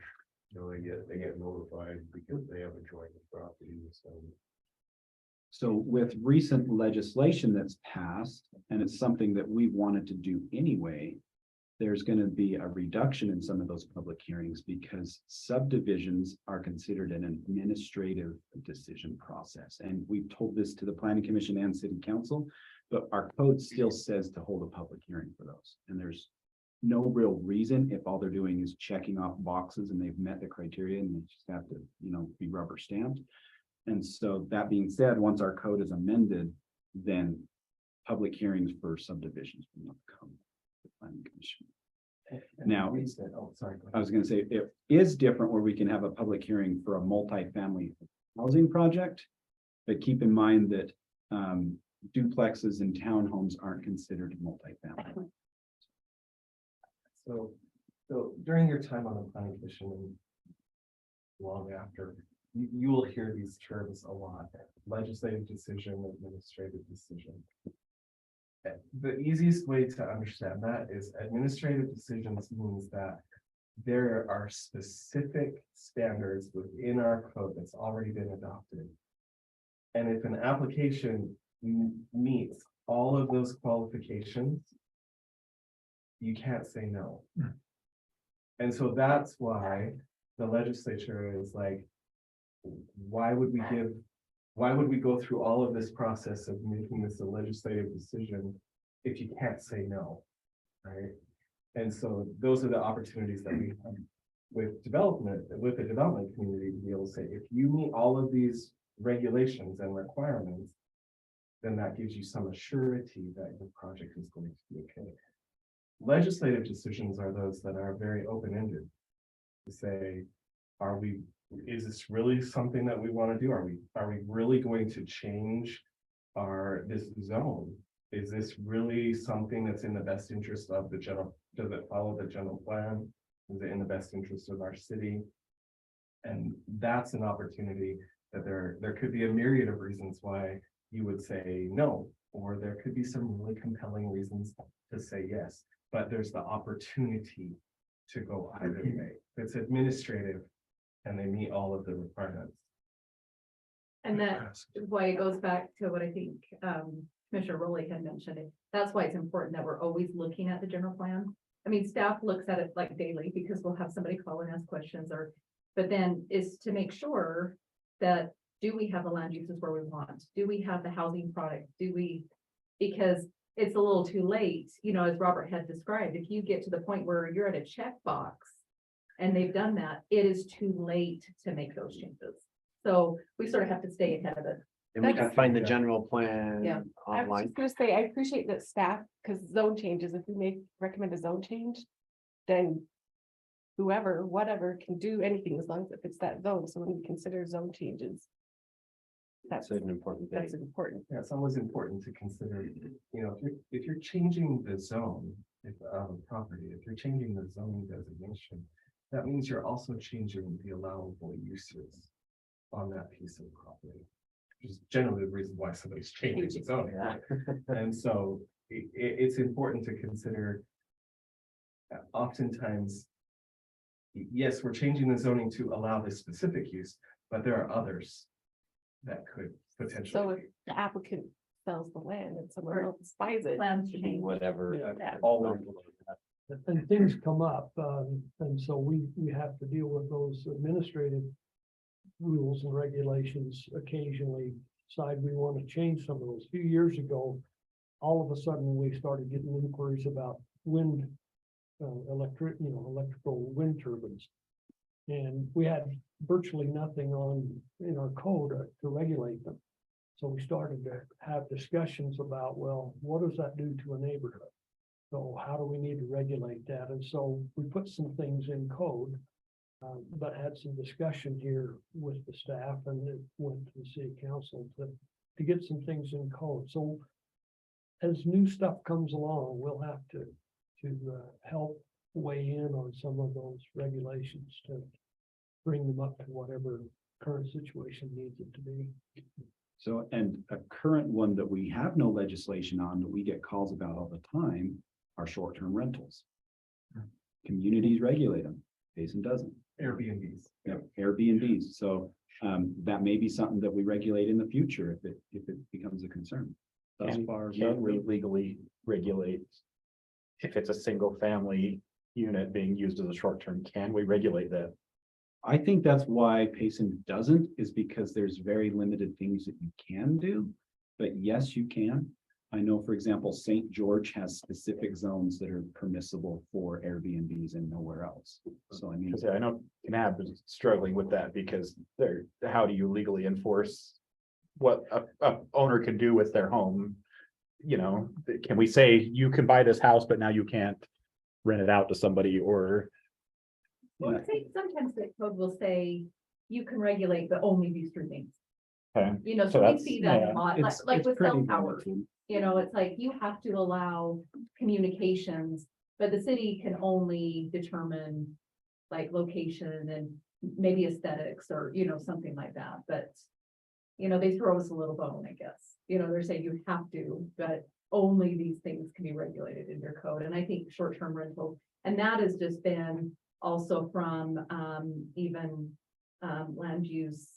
you know, they get notified because they have a joint property, so. So with recent legislation that's passed, and it's something that we've wanted to do anyway, there's going to be a reduction in some of those public hearings because subdivisions are considered an administrative decision process. And we've told this to the planning commission and city council, but our code still says to hold a public hearing for those. And there's no real reason if all they're doing is checking off boxes and they've met the criteria and they just have to, you know, be rubber stamped. And so that being said, once our code is amended, then public hearings for subdivisions will not come to the planning commission. Now, Oh, sorry. go I ahead. was gonna say, it is different where we can have a public hearing for a multifamily housing project. But keep in mind that duplexes and townhomes aren't considered multifamily. So during your time on the planning commission and long after, you will hear these terms a lot: legislative decision, administrative decision. The easiest way to understand that is administrative decisions means that there are specific standards within our code that's already been adopted. And if an application meets all of those qualifications, you can't say no. And so that's why the legislature is like, why would we go through all of this process of making this a legislative decision if you can't say no, right? And so those are the opportunities that we have with the development community to be able to say, if you meet all of these regulations and requirements, then that gives you some assurity that your project is going to be okay. Legislative decisions are those that are very open-ended to say, is this really something that we want to do? Are we really going to change this zone? Is this really something that's in the best interest of the general? Does it follow the general plan? Is it in the best interest of our city? And that's an opportunity that there could be a myriad of reasons why you would say no, or there could be some really compelling reasons to say yes, but there's the opportunity to go either way. It's administrative and they meet all of the requirements. And that's why it goes back to what I think Commissioner Rowley had mentioned it. That's why it's important that we're always looking at the general plan. I mean, staff looks at it like daily because we'll have somebody call and ask questions but then is to make sure that do we have the land uses where we want? Do we have the housing product? Because it's a little too late, as Robert had described, if you get to the point where you're at a checkbox and they've done that, it is too late to make those changes. So we sort of have to stay ahead of it. And we can find the general plan Yeah. I was online. just gonna say, I appreciate that staff, because zone changes, if we recommend a zone change, then whoever, whatever can do anything as long as it fits that zone. So when we consider zone changes, That's an important thing. that's important. Yeah, it's always important to consider, if you're changing the zone, property, if you're changing the zoning designation, that means you're also changing the allowable uses on that piece of property. Which is generally the reason why somebody's changing the zoning. Yeah. And so it's important to consider. Oftentimes, yes, we're changing the zoning to allow this specific use, but there are others that could So potentially. if the applicant sells the land and someone else buys it. Plans change. Whatever. Yeah. All. And things come up, and so we have to deal with those administrative rules and regulations occasionally, decide we want to change some of those. A few years ago, all of a sudden, we started getting inquiries about wind, electrical wind turbines. And we had virtually nothing in our code to regulate them. So we started to have discussions about, well, what does that do to a neighborhood? So how do we need to regulate that? And so we put some things in code, but had some discussion here with the staff and it went to the city council to get some things in code. So as new stuff comes along, we'll have to help weigh in on some of those regulations to bring them up to whatever current situation needs it to be. So, and a current one that we have no legislation on that we get calls about all the time are short-term rentals. Communities regulate them, Payson doesn't. Airbnbs. Yeah, Airbnbs, so that may be something that we regulate in the future if it becomes a concern. Thus far, Can we legally regulate? If it's a single family unit being used as a short term, can we regulate that? I think that's why Payson doesn't, is because there's very limited things that you can do. But yes, you can. I know, for example, St. George has specific zones that are permissible for Airbnbs and nowhere else. So I mean, Because I know Canab is struggling with that because how do you legally enforce what a owner can do with their home? Can we say you can buy this house, but now you can't rent it out to somebody or? Well, I think sometimes the code will say you can regulate, but only these three things. Okay. So So we that's- see that yeah, a lot, it's like with pretty cell towers. limited. It's like you have to allow communications, but the city can only determine like location and maybe aesthetics or, something like that, but they throw us a little bone, I guess. They're saying you have to, but only these things can be regulated in your code. And I think short-term rental, and that has just been also from even land use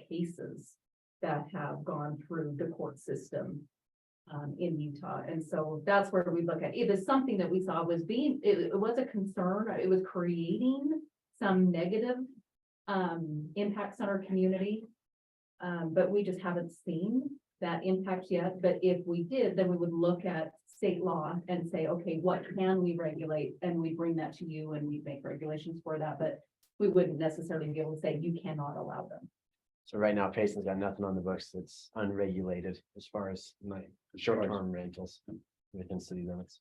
cases that have gone through the court system in Utah. And so that's where we look at, it is something that we saw was it was a concern, it was creating some negative impacts on our community. But we just haven't seen that impact yet. But if we did, then we would look at state law and say, okay, what can we regulate? And we bring that to you and we make regulations for that, but we wouldn't necessarily be able to say you cannot allow them. So right now, Payson's got nothing on the books that's unregulated as far as my short-term rentals within city limits.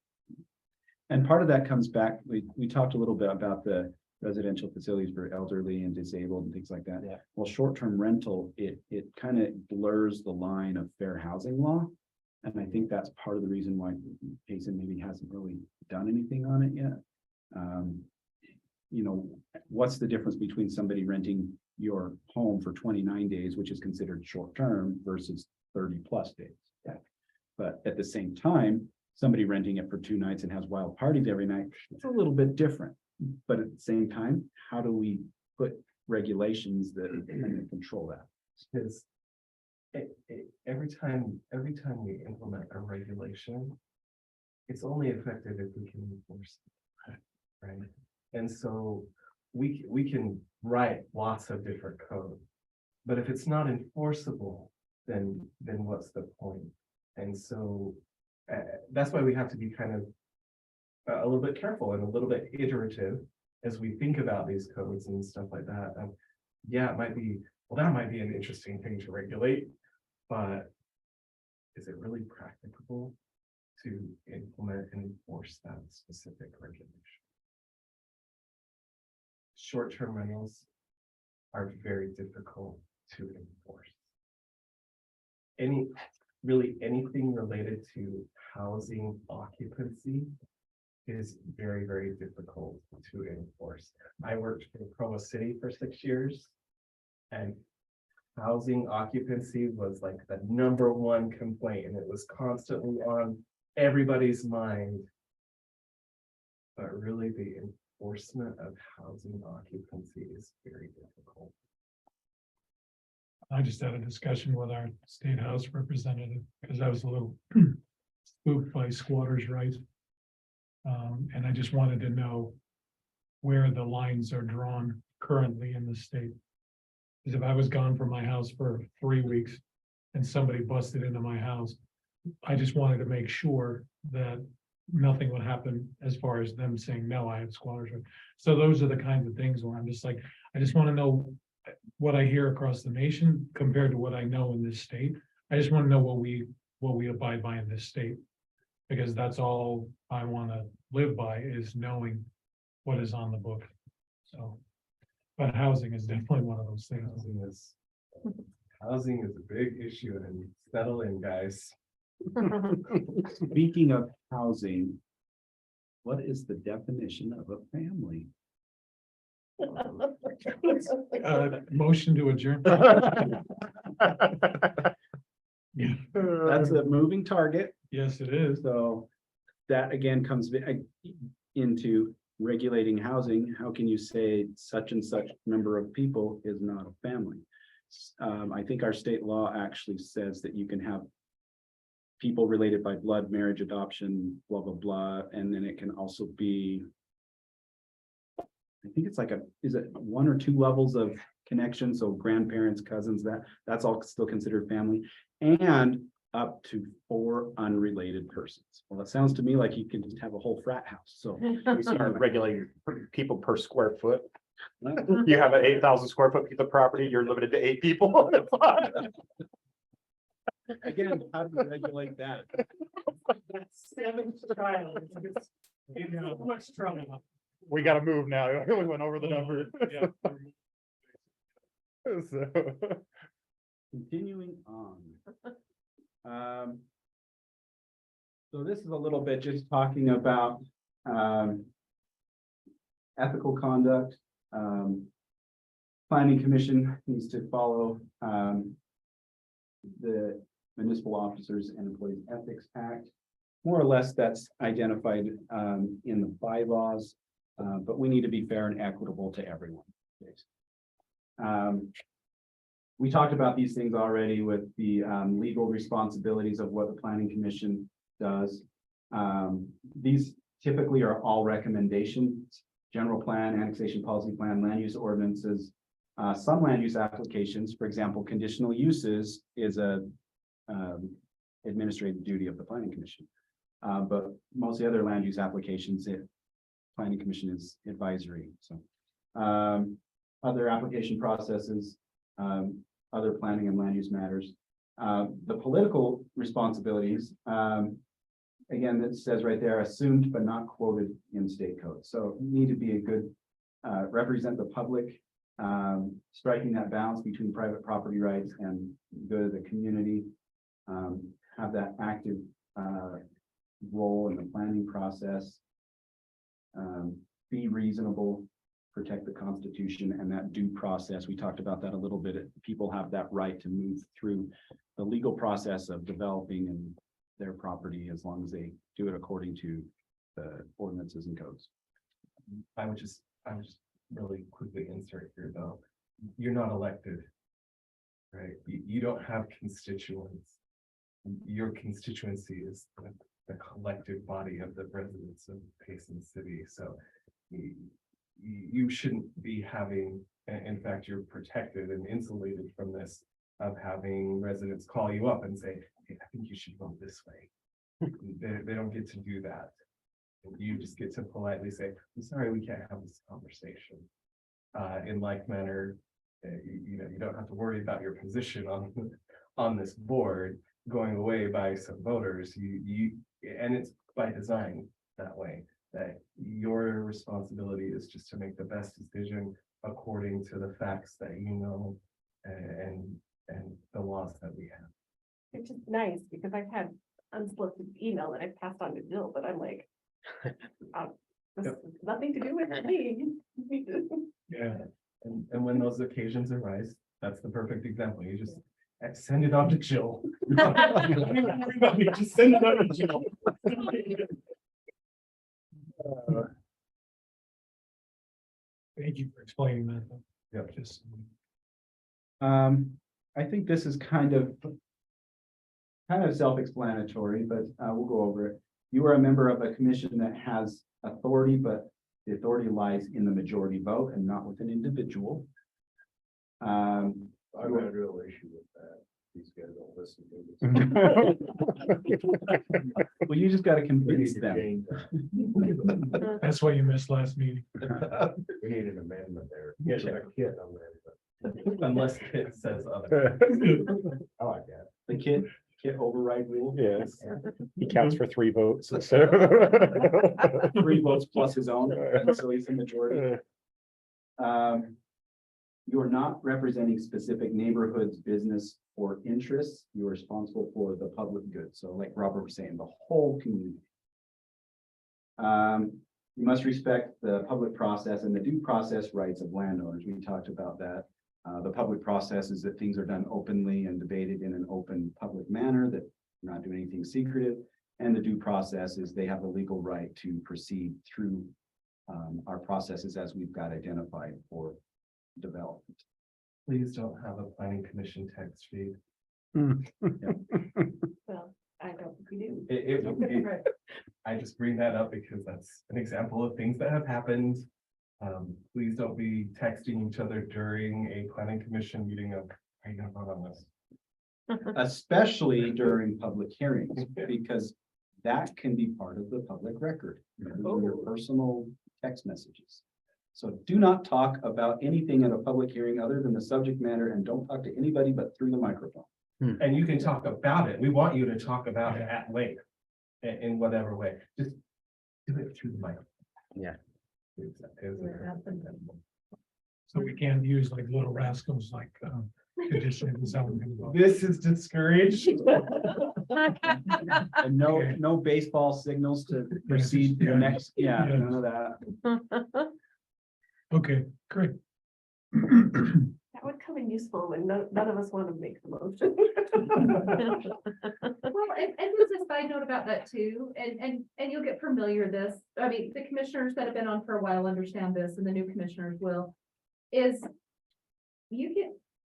And part of that comes back, we talked a little bit about the residential facilities for elderly and disabled and things like that. Yeah. Well, short-term rental, it kind of blurs the line of fair housing law. And I think that's part of the reason why Payson maybe hasn't really done anything on it yet. What's the difference between somebody renting your home for 29 days, which is considered short-term, versus 30+ days? Yeah. But at the same time, somebody renting it for 2 nights and has wild parties every night, it's a little bit different. But at the same time, how do we put regulations that kind of control that? Because every time we implement a regulation, it's only effective if we can enforce it, right? And so we can write lots of different code, but if it's not enforceable, then what's the point? And so that's why we have to be kind of a little bit careful and a little bit iterative as we think about these codes and stuff like that. And yeah, it might be, well, that might be an interesting thing to regulate, but is it really practicable to implement and enforce that specific regulation? Short-term rentals are very difficult to enforce. Really anything related to housing occupancy is very, very difficult to enforce. I worked for Provo City for 6 years, and housing occupancy was like the #1 complaint, and it was constantly on everybody's mind. But really, the enforcement of housing occupancy is very difficult. I just had a discussion with our state house representative, because I was a little spooked by squatters' rights. And I just wanted to know where the lines are drawn currently in the state. Because if I was gone from my house for 3 weeks and somebody busted into my house, I just wanted to make sure that nothing would happen as far as them saying, no, I have squatters' rights. So those are the kinds of things where I'm just like, I just want to know what I hear across the nation compared to what I know in this state. I just want to know what we abide by in this state. Because that's all I want to live by, is knowing what is on the book. So, but housing is definitely one of those things. Housing is a big issue, and settle in, guys. Speaking of housing, what is the definition of a family? Motion to adjourn. Yeah, That's a moving target. yes, it is. So that again comes into regulating housing. How can you say such and such number of people is not a family? I think our state law actually says that you can have people related by blood, marriage, adoption, blah, blah, blah. And then it can also be, I think it's like is it 1 or 2 levels of connection? So grandparents, cousins, that's all still considered family, and up to 4 unrelated persons. Well, it sounds to me like you can just have a whole frat house. So We start regulating people per square foot. You have an 8,000 square foot piece of property, you're limited to 8 people. again, how do you regulate that? That's 7 trials. Much trouble. We gotta move now. We went over the number. Yeah. So. Continuing on. So this is a little bit just talking about ethical conduct. Planning Commission needs to follow the Municipal Officers and Employees Ethics Act. More or less, that's identified in the bylaws, but we need to be fair and equitable to everyone. We talked about these things already with the legal responsibilities of what the Planning Commission does. These typically are all recommendations: general plan, annexation policy plan, land use ordinances. Some land use applications, for example, conditional uses, is a administrative duty of the Planning Commission. But most of the other land use applications, Planning Commission is advisory. So other application processes, other planning and land use matters. The political responsibilities, again, that says right there, assumed but not quoted in state code. So need to be a good, represent the public, striking that balance between private property rights and good of the community, have that active role in the planning process, be reasonable, protect the Constitution and that due process. We talked about that a little bit. People have that right to move through the legal process of developing and their property as long as they do it according to the ordinances and codes. I would just really quickly insert here though. You're not elected. right? You don't have constituents. Your constituency is the collective body of the residents of Payson City, so you shouldn't be having, in fact, you're protected and insulated from this, of having residents call you up and say, hey, I think you should vote this way. They don't get to do that. You just get to politely say, I'm sorry, we can't have this conversation. In like manner, you don't have to worry about your position on this board going away by some voters. And it's by design that way, that your responsibility is just to make the best decision according to the facts that you know and the laws that we have. Which is nice, because I've had unsolicited email that I've passed on to Jill, but I'm like, this has nothing to do with me. Yeah. And when those occasions arise, that's the perfect example. You just send it on to Jill. Just send it on to Jill. Thank you for explaining that. Yeah. Just. I think this is kind of self-explanatory, but we'll go over it. You are a member of a commission that has authority, but the authority lies in the majority vote and not with an individual. I've got a real issue with that. These guys don't listen to this. Well, you just got to convince them. That's why you missed last meeting. We need an amendment there. Yes, A kid amendment. Unless Kit says other. I like that. The kid override rule. Yes, he counts for 3 votes instead of. 3 votes plus his own, and so he's the majority. You are not representing specific neighborhoods, business, or interests. You are responsible for the public good. So like Robert was saying, the whole community. You must respect the public process and the due process rights of landowners. We talked about that. The public process is that things are done openly and debated in an open public manner, that we're not doing anything secretive. And the due process is they have the legal right to proceed through our processes as we've got identified for development. Please don't have a planning commission text feed. Well, I don't think we do. It would be, I just bring that up because that's an example of things that have happened. Please don't be texting each other during a planning commission meeting of, are you gonna vote on this? Especially during public hearings, because that can be part of the public record, your personal text messages. So do not talk about anything at a public hearing other than the subject matter, and don't talk to anybody but through the microphone. And you can talk about it. We want you to talk about it at length in whatever way. Just do it through the microphone. Yeah. So we can't use like little rascals like conditional zoning. This is discouraged. And no baseball signals to proceed to the next, none of that. Okay, great. That would come in useful when none of us want to make the motion. Well, and there's a side note about that too, and you'll get familiar with this. I mean, the commissioners that have been on for a while understand this, and the new commissioners will.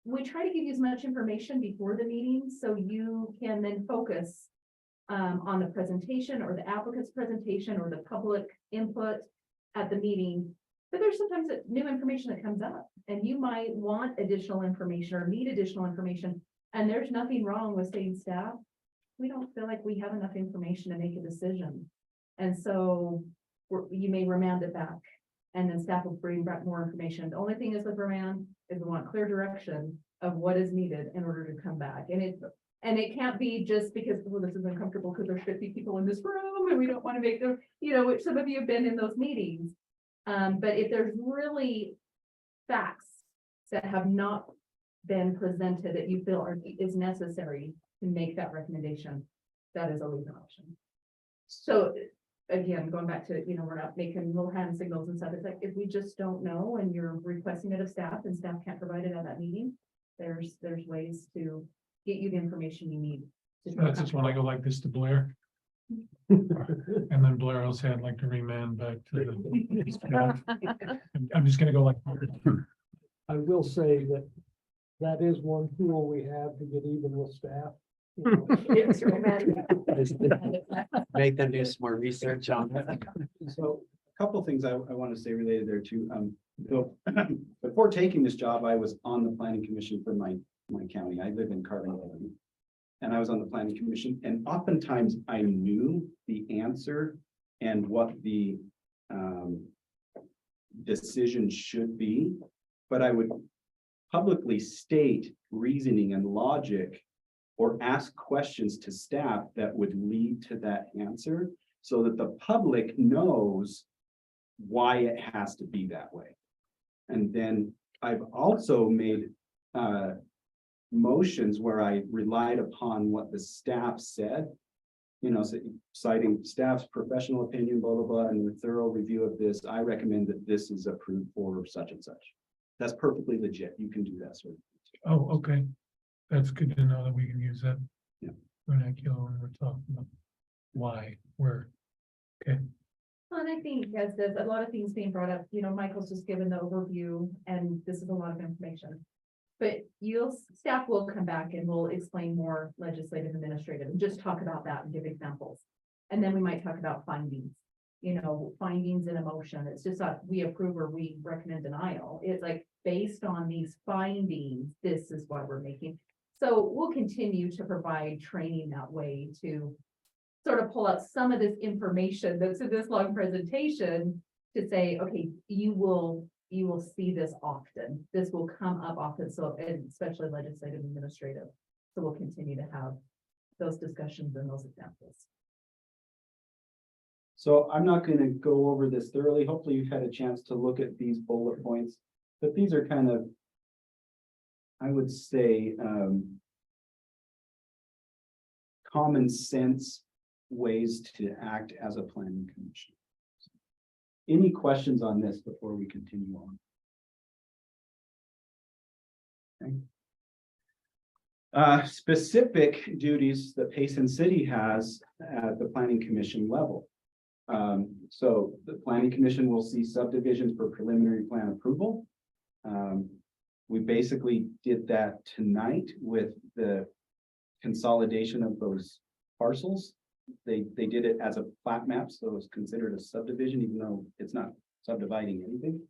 We try to give you as much information before the meeting, so you can then focus on the presentation or the applicant's presentation or the public input at the meeting. But there's sometimes new information that comes up, and you might want additional information or need additional information. And there's nothing wrong with saying, staff, we don't feel like we have enough information to make a decision. And so you may remand it back, and then staff will bring back more information. The only thing is with remand is we want clear direction of what is needed in order to come back. And it can't be just because, well, this is uncomfortable because there's 50 people in this room and we don't want to make them, which some of you have been in those meetings. But if there's really facts that have not been presented that you feel is necessary to make that recommendation, that is always an option. So again, going back to, we're not making little hand signals and stuff. It's like, if we just don't know and you're requesting it of staff and staff can't provide it at that meeting, there's ways to get you the information you need. That's just when I go like this to Blair. And then Blair also had like to remand back to the. I'm just gonna go like. I will say that that is one tool we have to get even with staff. You know. It's romantic. Make them do some more research on it. So a couple things I want to say related there too. Bill, before taking this job, I was on the planning commission for my county. I live in Carbon County. And I was on the planning commission, and oftentimes I knew the answer and what the decision should be, but I would publicly state reasoning and logic or ask questions to staff that would lead to that answer so that the public knows why it has to be that way. And then I've also made motions where I relied upon what the staff said, you know, citing staff's professional opinion, blah, blah, blah, and a thorough review of this, I recommend that this is approved for such and such. That's perfectly legit. You can do that sort of thing. Oh, okay. That's good to know that we can use that. Yeah. Vernacular when we're talking about why, where. Okay. Well, and I think as there's a lot of things being brought up, you know, Michael's just given the overview and this is a lot of information. But staff will come back and we'll explain more legislative, administrative, and just talk about that and give examples. And then we might talk about findings, you know, findings in a motion. It's just not we approve or we recommend denial. It's like based on these findings, this is what we're making. So we'll continue to provide training that way to sort of pull out some of this information that's in this long presentation to say, okay, you will see this often. This will come up often. So, and especially legislative and administrative. So we'll continue to have those discussions and those examples. So I'm not going to go over this thoroughly. Hopefully you've had a chance to look at these bullet points, but these are kind of, I would say, common sense ways to act as a planning commission. Any questions on this before we continue on? Okay. Specific duties that Payson City has at the planning commission level. So the planning commission will see subdivisions for preliminary plan approval. We basically did that tonight with the consolidation of those parcels. They did it as a plat map, so it was considered a subdivision, even though it's not subdividing anything.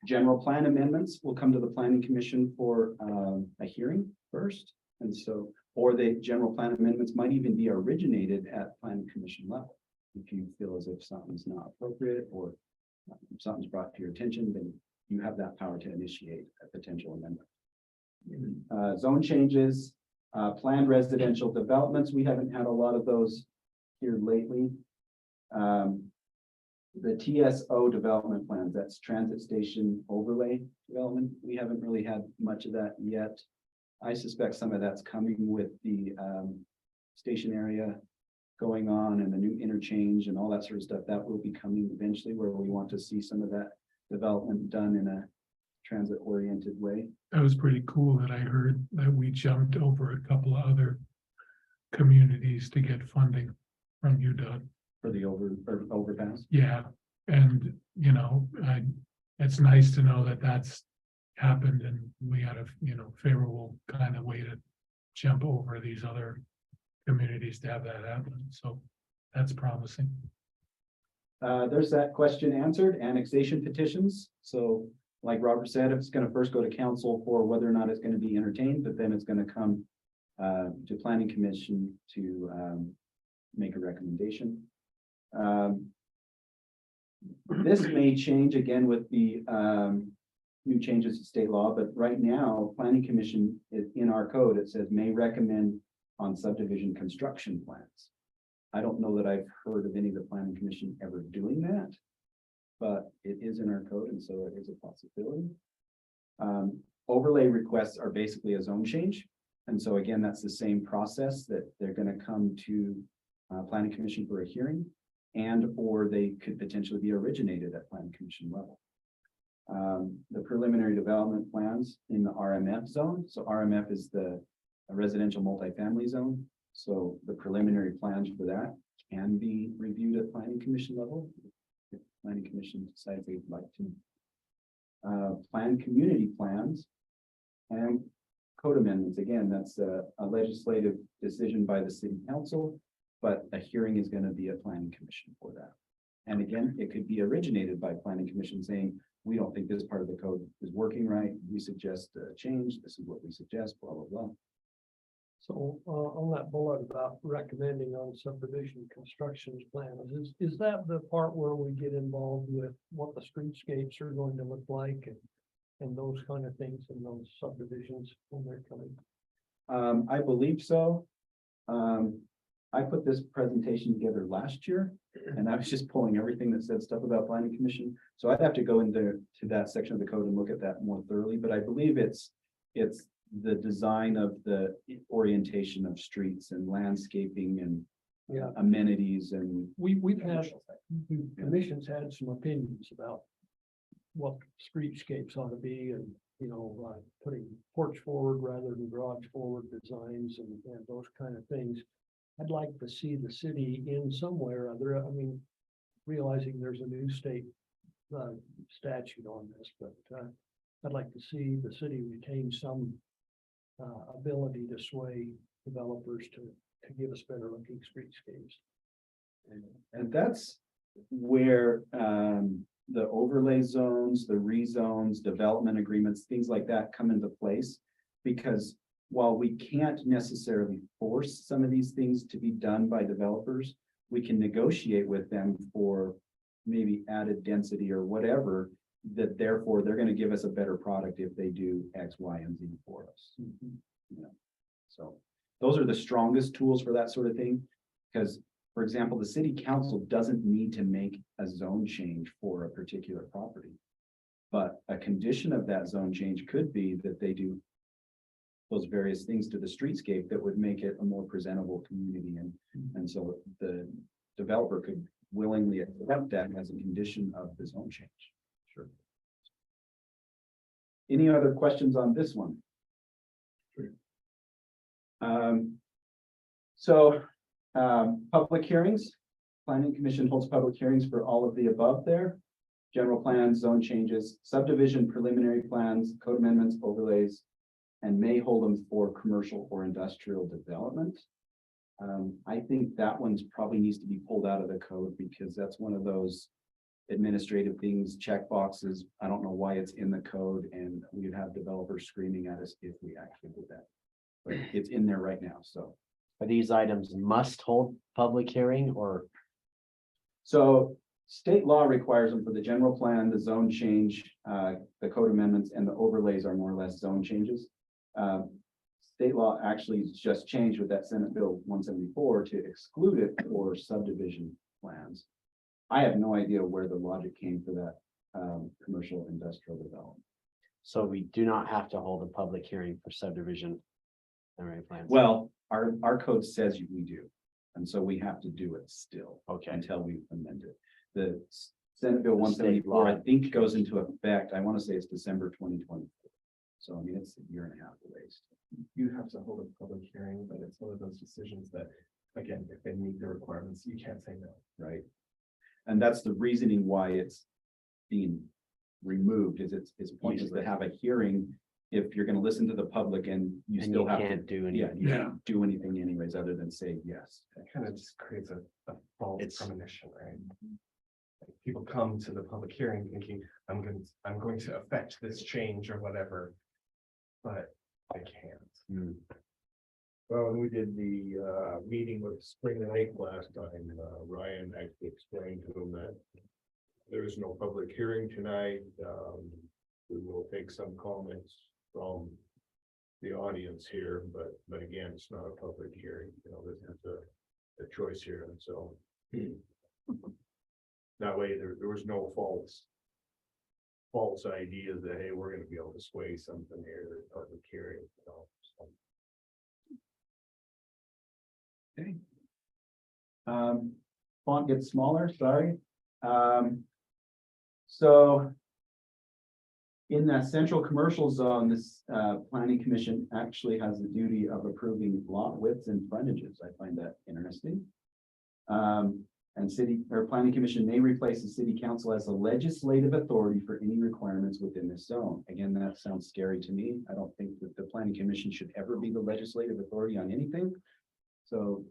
General plan amendments will come to the planning commission for a hearing first. And so, or the general plan amendments might even be originated at planning commission level. If you feel as if something's not appropriate or something's brought to your attention, then you have that power to initiate a potential amendment. Zone changes, planned residential developments. We haven't had a lot of those here lately. The TSO development plans, that's transit station overlay development. We haven't really had much of that yet. I suspect some of that's coming with the station area going on and the new interchange and all that sort of stuff. That will be coming eventually, where we want to see some of that development done in a transit oriented way. That was pretty cool that I heard that we jumped over a couple of other communities to get funding from UDOT. For the overpass. Yeah, and you know, it's nice to know that that's happened and we had a, you know, favorable kind of way to jump over these other communities to have that happen. So that's promising. There's that question answered. Annexation petitions. So like Robert said, it's going to first go to council for whether or not it's going to be entertained, but then it's going to come to planning commission to make a recommendation. This may change again with the new changes to state law, but right now, planning commission is in our code. It says may recommend on subdivision construction plans. I don't know that I've heard of any of the planning commission ever doing that, but it is in our code, and so it is a possibility. Overlay requests are basically a zone change. And so again, that's the same process that they're going to come to planning commission for a hearing, and or they could potentially be originated at planning commission level. The preliminary development plans in the RMF zone. So RMF is the residential multifamily zone. So the preliminary plans for that can be reviewed at planning commission level if planning commission decides they'd like to. Planned community plans And code amendments, again, that's a legislative decision by the city council, but a hearing is gonna be a planning commission for that. And again, it could be originated by planning commission saying, we don't think this part of the code is working right, we suggest a change, this is what we suggest, blah, blah, blah. So, on that bullet about recommending on subdivision constructions plans, is that the part where we get involved with what the streetscapes are going to look like and those kind of things in those subdivisions when they're coming? I believe so. I put this presentation together last year, and I was just pulling everything that said stuff about planning commission. So I'd have to go into that section of the code and look at that more thoroughly, but I believe it's the design of the orientation of streets and landscaping and Yeah. amenities and. We've had, the commission's had some opinions about what streetscapes ought to be and, putting porch forward rather than garage forward designs and those kind of things. I'd like to see the city in somewhere or other, realizing there's a new state statute on this, but I'd like to see the city retain some ability to sway developers to give us better looking streetscapes. And that's where the overlay zones, the rezones, development agreements, things like that come into place. Because while we can't necessarily force some of these things to be done by developers, we can negotiate with them for maybe added density or whatever, that therefore they're going to give us a better product if they do X, Y, and Z for us. So those are the strongest tools for that sort of thing. Because, for example, the city council doesn't need to make a zone change for a particular property. But a condition of that zone change could be that they do those various things to the streetscape that would make it a more presentable community. And so the developer could willingly accept that as a condition of the zone change. Sure. Any other questions on this one? Public hearings, planning commission holds public hearings for all of the above there. General plans, zone changes, subdivision preliminary plans, code amendments, overlays, and may hold them for commercial or industrial development. I think that one's probably needs to be pulled out of the code because that's one of those administrative things, check boxes. I don't know why it's in the code, and we'd have developers screaming at us if we actually did that. But it's in there right now, so. Are these items must hold public hearing or? So state law requires them for the general plan, the zone change, the code amendments, and the overlays are more or less zone changes. State law actually just changed with that Senate Bill 174 to exclude it for subdivision plans. I have no idea where the logic came for that commercial industrial development. So we do not have to hold a public hearing for subdivision. Plans. Well, our code says we do, and so we have to do it still. Okay. Until we amend it. The Senate Bill The state 174, I law. think, goes into effect. I want to say it's December 2024. So I mean, it's a year and a half away. You have to hold a public hearing, but it's one of those decisions that, again, if they meet the requirements, you can't say no. Right. And that's the reasoning why it's being removed, is it's pointless to have a hearing if you're gonna listen to the public and you And still you have. can't do Yeah, anything. you can't do anything anyways, other than say yes. It kind of just creates a false It's- premonition, right? Like, people come to the public hearing thinking, I'm going to affect this change or whatever, but I can't. Well, when we did the meeting with Spring Lake last time, Ryan actually explained to them that there is no public hearing tonight. We will take some comments from the audience here, but again, it's not a public hearing, this is a choice here, and so that way there was no false ideas that, hey, we're gonna be able to sway something here, at public hearing, so. Okay. Font gets smaller, sorry. So in that central commercial zone, this planning commission actually has the duty of approving lot widths and frontages. I find that interesting. And city or planning commission may replace the city council as the legislative authority for any requirements within this zone. Again, that sounds scary to me. I don't think that the planning commission should ever be the legislative authority on anything. So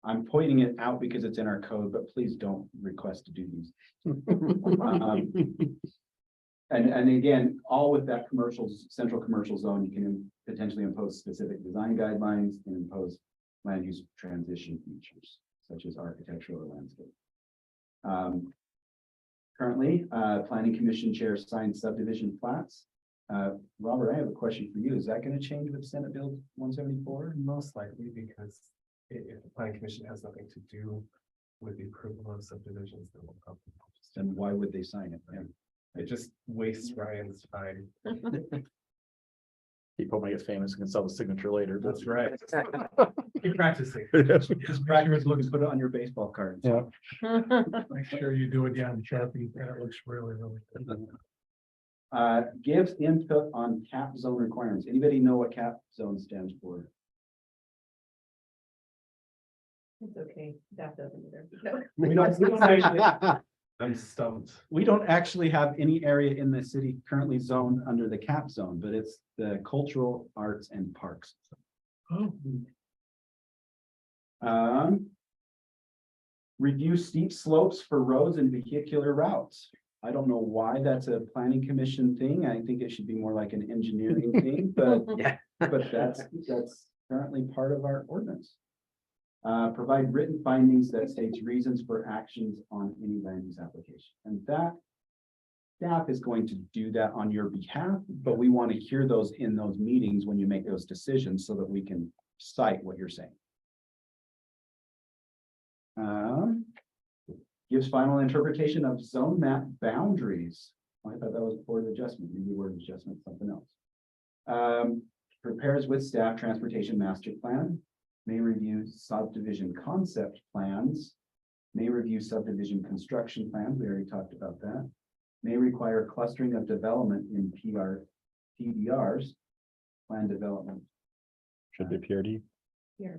I'm pointing it out because it's in our code, but please don't request to do these. And again, all with that central commercial zone, you can potentially impose specific design guidelines and impose land use transition features, such as architectural or landscape. Currently, planning commission chair signed subdivision plats. Robert, I have a question for you. Is that going to change with Senate Bill 174? Most likely because if the planning commission has nothing to do with the approval of subdivisions, then we'll probably just. Then why would they sign it? Yeah. It just wastes Ryan's time. People might get famous and can sell the signature later. but- That's right. Keep practicing. Just practice, look, put it on your baseball card. Yeah. Make sure you do it down in Sharpie. That looks really, really good. Gives input on cap zone requirements. Anybody know what cap zone stands for? It's okay, that doesn't either. We don't actually, I'm stumped. we don't actually have any area in the city currently zoned under the cap zone, but it's the cultural arts and parks. Oh, Review steep slopes for roads and vehicular routes. I don't know why that's a planning commission thing. I think it should be more like an engineering thing, but Yeah. but that's currently part of our ordinance. Provide written findings that states reasons for actions on any land use application. And that staff is going to do that on your behalf, but we want to hear those in those meetings when you make those decisions so that we can cite what you're saying. Gives final interpretation of zone map boundaries. I thought that was board adjustment, maybe word adjustment, something else. Prepares with staff transportation master plan, may review subdivision concept plans, may review subdivision construction plans, we already talked about that, may require clustering of development in PDRs, plan development. Should be PRD. Yeah,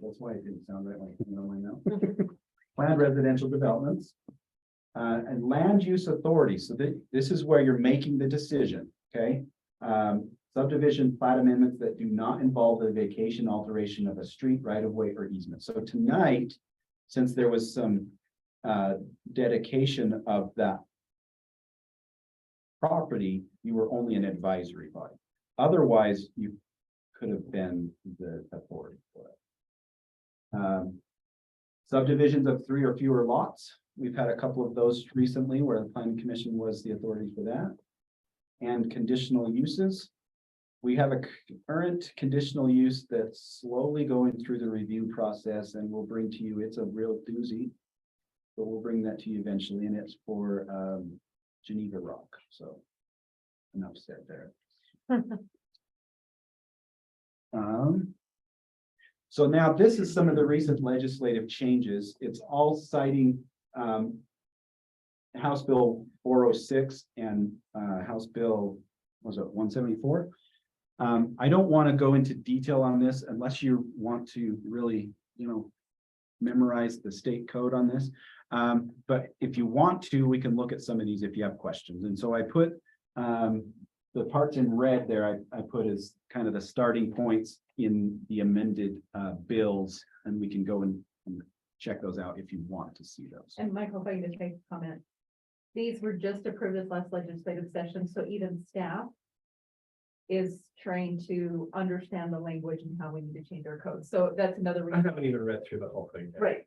that's why it didn't sound right like my note. Planned residential developments. And land use authority. So this is where you're making the decision, okay? Subdivision plat amendments that do not involve the vacation, alteration of a street, right of way, or easement. So tonight, since there was some dedication of that property, you were only an advisory body. Otherwise, you could have been the authority for it. Subdivisions of 3 or fewer lots. We've had a couple of those recently where the planning commission was the authority for that. And conditional uses. We have a current conditional use that's slowly going through the review process and we'll bring to you, it's a real doozy. But we'll bring that to you eventually, and it's for Geneva Rock, so enough said there. So now this is some of the recent legislative changes. It's all citing House Bill 406 and House Bill, was it 174? I don't want to go into detail on this unless you want to really, memorize the state code on this. But if you want to, we can look at some of these if you have questions. And so I put the parts in red there, I put as kind of the starting points in the amended bills, and we can go and check those out if you want to see those. And Michael, if I can just make a comment. These were just approved this last legislative session, so even staff is trying to understand the language and how we need to change our code. So that's another I reason. haven't even read through the whole thing yet. Right.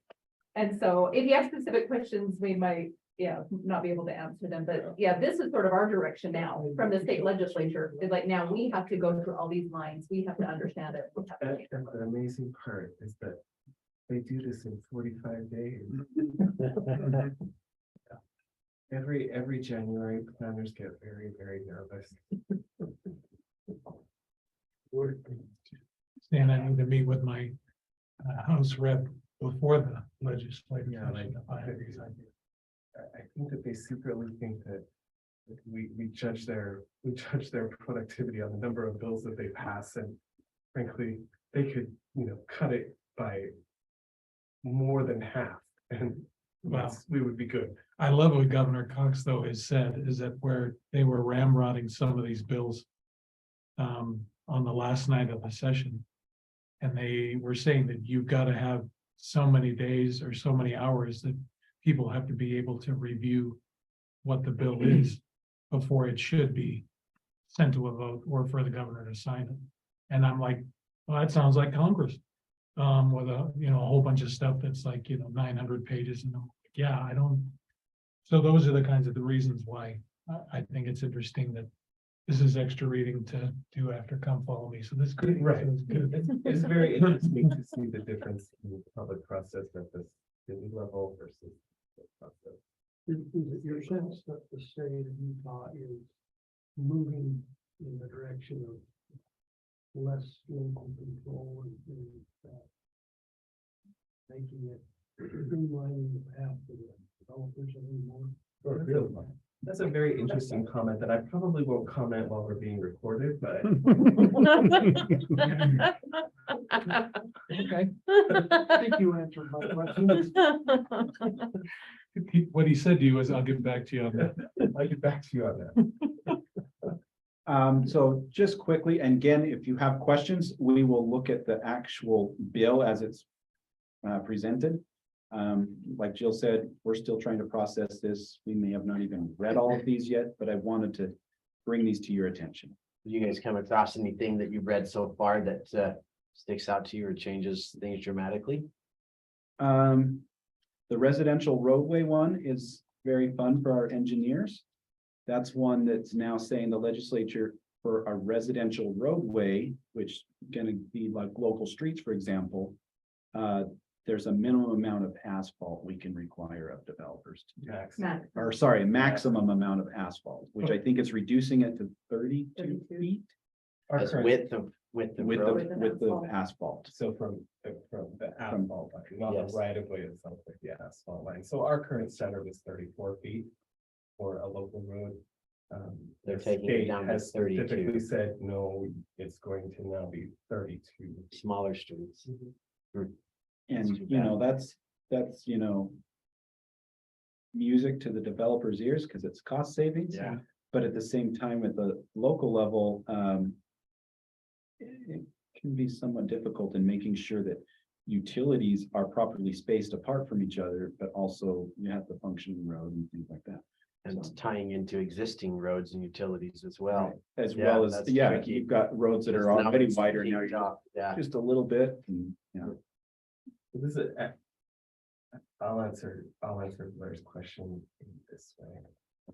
And so if you have specific questions, we might, not be able to answer them, but this is sort of our direction now from the state legislature. It's like, now we have to go through all these lines. We have to understand it. We have to change it. And the amazing part is that they do this in 45 days. Every January, planners get very, very nervous. And I need to meet with my House rep before the legislative. Yeah, session to find out these ideas. I think that they secretly think that we judge their productivity on the number of bills that they pass, and frankly, they could, cut it by more than half, and we would be good. I love what Governor Cox, though, has said, is that where they were ramrodding some of these bills on the last night of the session. And they were saying that you've got to have so many days or so many hours that people have to be able to review what the bill is before it should be sent to a vote or for the governor to sign it. And I'm like, well, that sounds like Congress. With a, a whole bunch of stuff that's like, 900 pages and I'm like, yeah, I don't. So those are the kinds of the reasons why I think it's interesting that this is extra reading to do after Come Follow Me. So this could, Right. is good. It's very interesting to see the difference in the public process at the city level versus the process. Is it your sense that the state of Utah is moving in the direction of less local control and making it streamlining the path for the developers anymore? That's a very interesting comment that I probably won't comment while we're being recorded, but Okay. I think you answered my question. What he said to you is, I'll get back to you on that. I'll get back to you on that. So just quickly, and again, if you have questions, we will look at the actual bill as it's presented. Like Jill said, we're still trying to process this. We may have not even read all of these yet, but I wanted to bring these to your attention. Did you guys come across anything that you've read so far that sticks out to you or changes things dramatically? The residential roadway one is very fun for our engineers. That's one that's now saying the legislature for a residential roadway, which gonna be like local streets, for example. There's a minimum amount of asphalt we can require of developers to do. Or sorry, maximum amount of asphalt, which I think is reducing it to 32 feet. Our As current- width of With road? the asphalt. So from the asphalt line, not Yes. the right of way itself, but the asphalt line. So our current standard is 34 feet for a local road. They're the taking it state down to has 32. specifically said, no, it's going to now be 32. Smaller streets. And, that's, music to the developer's ears because it's cost savings. Yeah. But at the same time, at the local level, it can be somewhat difficult in making sure that utilities are properly spaced apart from each other, but also you have the functioning road and things like that. And tying into existing roads and utilities as well. As Yeah, well as, that's yeah, tricky. you've got roads that are Because now already it's wider, now heaped you're up. Yeah. just a little bit, and, So this is, I'll answer Blair's question in this way.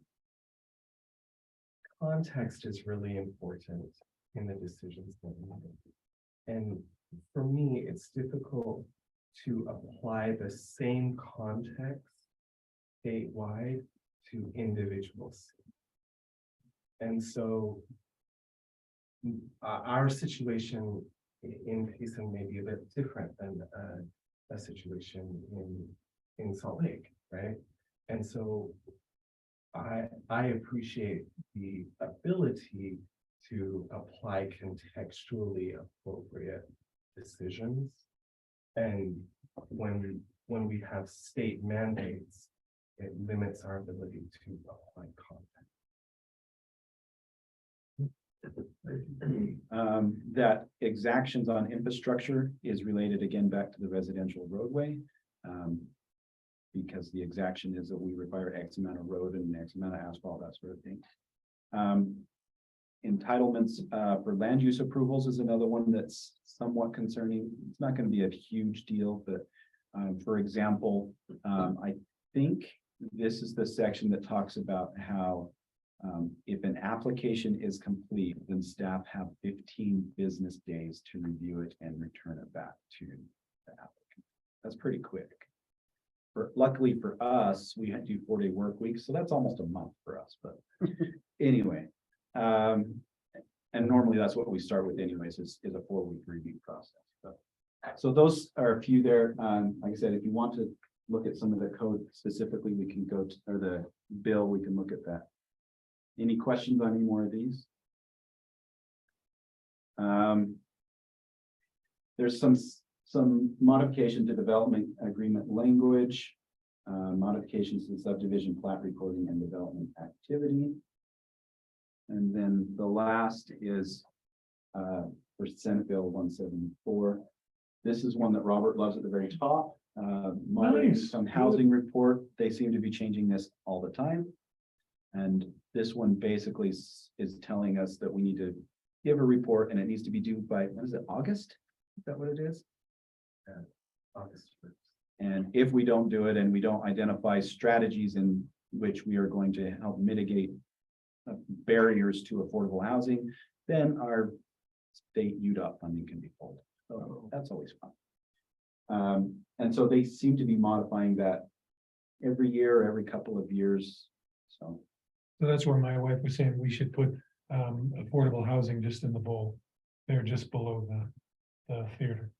Context is really important in the decisions that we make. And for me, it's difficult to apply the same context statewide to individual cities. And so our situation in Payson may be a bit different than a situation in Salt Lake, right? And so I appreciate the ability to apply contextually appropriate decisions. And when we have state mandates, it limits our ability to apply content. that exactions on infrastructure is related again back to the residential roadway. Because the exaction is that we require X amount of road and X amount of asphalt, that sort of thing. Entitlements for land use approvals is another one that's somewhat concerning. It's not going to be a huge deal, but for example, I think this is the section that talks about how if an application is complete, then staff have 15 business days to review it and return it back to the applicant. That's pretty quick. Luckily for us, we had to do 4-day work weeks, so that's almost a month for us, but anyway. And normally that's what we start with anyways, is a 4-week review process. So those are a few there. Like I said, if you want to look at some of the code specifically, we can go to, or the bill, we can look at that. Any questions on any more of these? There's some some modification to development agreement language, modifications to subdivision plat recording and development activity. And then the last is for Senate Bill 174. This is one that Robert loves at the very top. Moderate Nice. income housing report. They seem to be changing this all the time. And this one basically is telling us that we need to give a report and it needs to be due by, what is it, August? Is that what it is? August 1st. And if we don't do it and we don't identify strategies in which we are going to help mitigate barriers to affordable housing, then our state UDOT funding can be pulled. So that's always fun. And so they seem to be modifying that every year, every couple of years. So So that's where my wife was saying we should put affordable housing just in the bowl. They're just below the theater.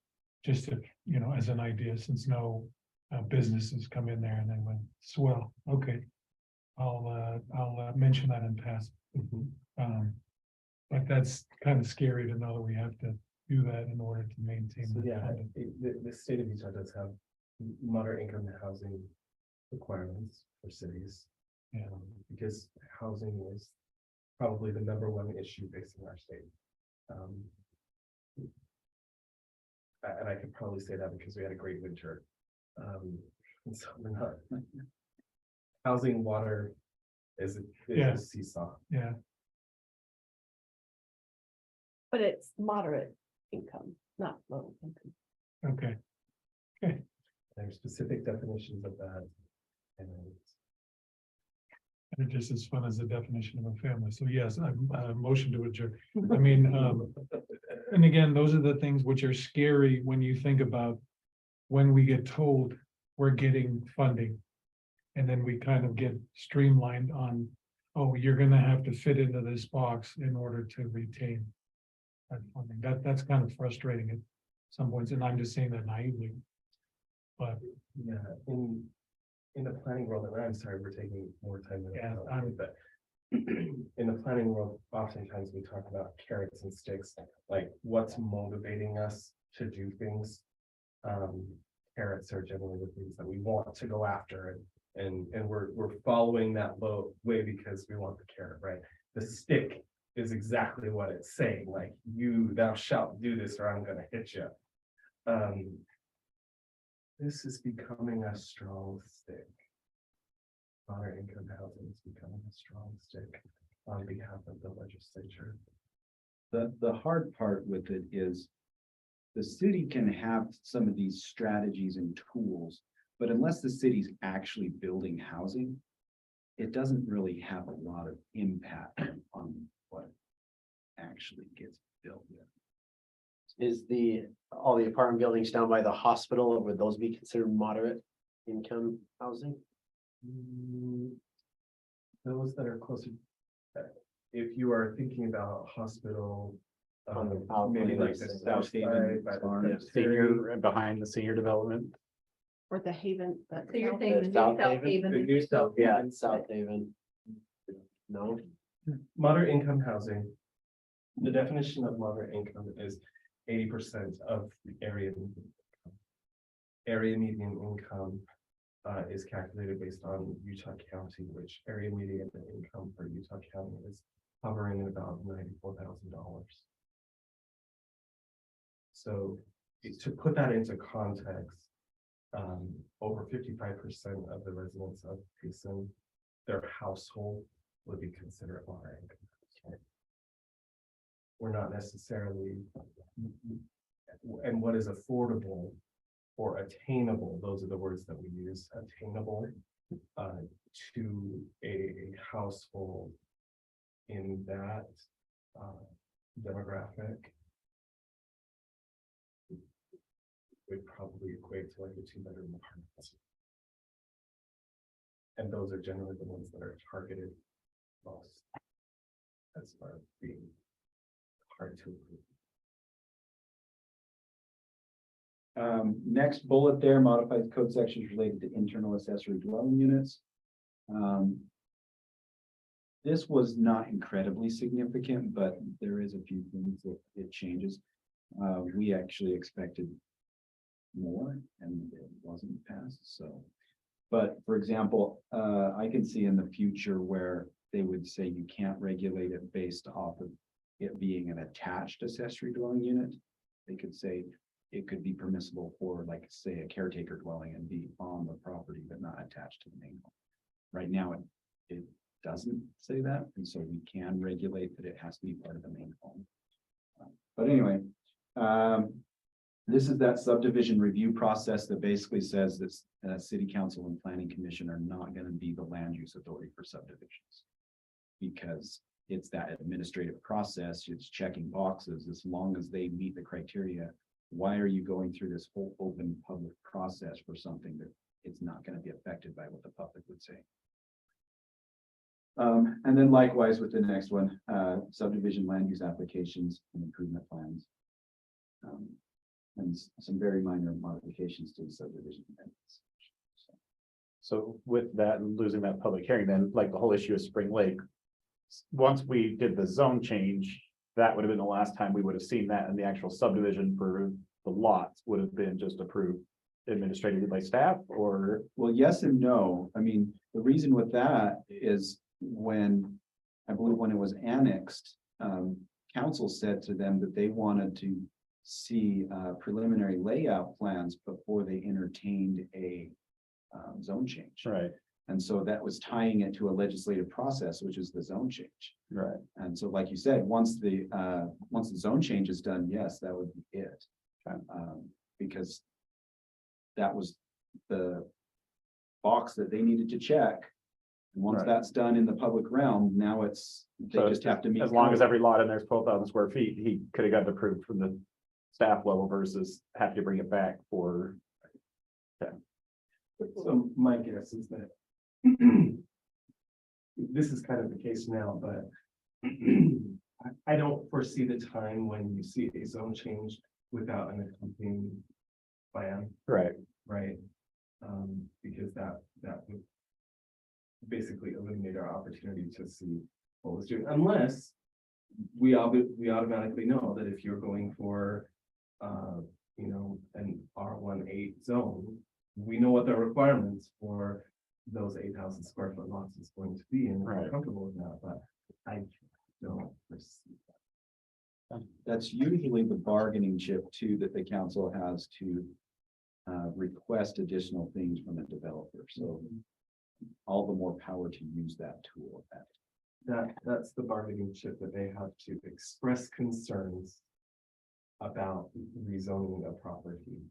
Just to, you know, as an idea, since no businesses come in there and then went, swell, okay. I'll mention that in pass. But that's kind of scary to know that we have to do that in order to maintain. So the yeah, funding. the state of Utah does have moderate income housing requirements for cities. Yeah. Because housing is probably the #1 issue facing our state. And I could probably say that because we had a great winter. And so we're not. Housing, water is Yeah. a seesaw. Yeah, But it's moderate income, not low income. okay. There's specific definitions of that. And And it just as fun as the definition of a family. So yes, I'm motion to adjourn. I mean, and again, those are the things which are scary when you think about when we get told we're getting funding. And then we kind of get streamlined on, oh, you're gonna have to fit into this box in order to retain that funding. That's kind of frustrating at some points, and I'm just saying that naively. But yeah, in the planning world, and I'm sorry, we're taking more time than. Yeah, but in the planning world, oftentimes we talk about carrots and sticks, like what's motivating us to do things. Carrots are generally the things that we want to go after, and we're following that way because we want the carrot, right? The stick is exactly what it's saying, like thou shalt do this or I'm gonna hit you. This is becoming a strong stick. Moderate income housing is becoming a strong stick on behalf of the legislature. the hard part with it is the city can have some of these strategies and tools, but unless the city's actually building housing, it doesn't really have a lot of impact on what actually gets built. Is all the apartment buildings down by the hospital, would those be considered moderate income housing? Those that are closer, if you are thinking about hospital, On the out- maybe on the like the south south side by the Senior, behind the senior development. Or the Haven. So you're South saying the new South South Haven? Haven. The new South Yeah, Haven. in South Haven. No, Moderate income housing. The definition of moderate income is 80% of the area. Area median income is calculated based on Utah County, which area median income for Utah County is hovering at about $94,000. So to put that into context, over 55% of the residents of Payson, their household would be considered moderate income. We're not necessarily, and what is affordable or attainable, those are the words that we use, attainable to a household in that demographic would probably equate to like a 2-bedroom apartment. And those are generally the ones that are targeted most as far as being hard to approve. Next bullet there modifies code sections related to internal accessory dwelling units. This was not incredibly significant, but there is a few things that it changes. We actually expected more and it wasn't passed, so. But for example, I can see in the future where they would say you can't regulate it based off of it being an attached accessory dwelling unit. They could say it could be permissible for, like, say, a caretaker dwelling and be on the property but not attached to the main home. Right now, it doesn't say that, and so we can regulate that it has to be part of the main home. But anyway, this is that subdivision review process that basically says that city council and planning commission are not going to be the land use authority for subdivisions. Because it's that administrative process, it's checking boxes, as long as they meet the criteria. Why are you going through this whole open public process for something that it's not going to be affected by what the public would say? And then likewise with the next one, subdivision land use applications and improvement plans. And some very minor modifications to the subdivision amendments. So with that, losing that public hearing, then like the whole issue of Spring Lake. Once we did the zone change, that would have been the last time we would have seen that, and the actual subdivision for the lots would have been just approved administratively by staff, or? Well, yes and no. I mean, the reason with that is when, I believe when it was annexed, council said to them that they wanted to see preliminary layout plans before they entertained a zone change. Right. And so that was tying it to a legislative process, which is the zone change. Right. And so, like you said, once the zone change is done, yes, that would be it. Okay. Because that was the box that they needed to check. And once Right. that's done in the public realm, now it's, they So just have to meet. as long as every lot in there's 12,000 square feet, he could have got it approved from the staff level versus have to bring it back for. So my guess is that this is kind of the case now, but I don't foresee the time when you see a zone change without an accompanying plan, Right. right? Because that would basically eliminate our opportunity to see what was doing, unless we automatically know that if you're going for an R18 zone, we know what the requirements for those 8,000 square foot lots is going to be, and we're Right. comfortable with that, but I don't foresee that. That's usually the bargaining chip too, that the council has to request additional things from a developer. So all the more power to use that tool. That's the bargaining chip that they have to express concerns about rezoning a property.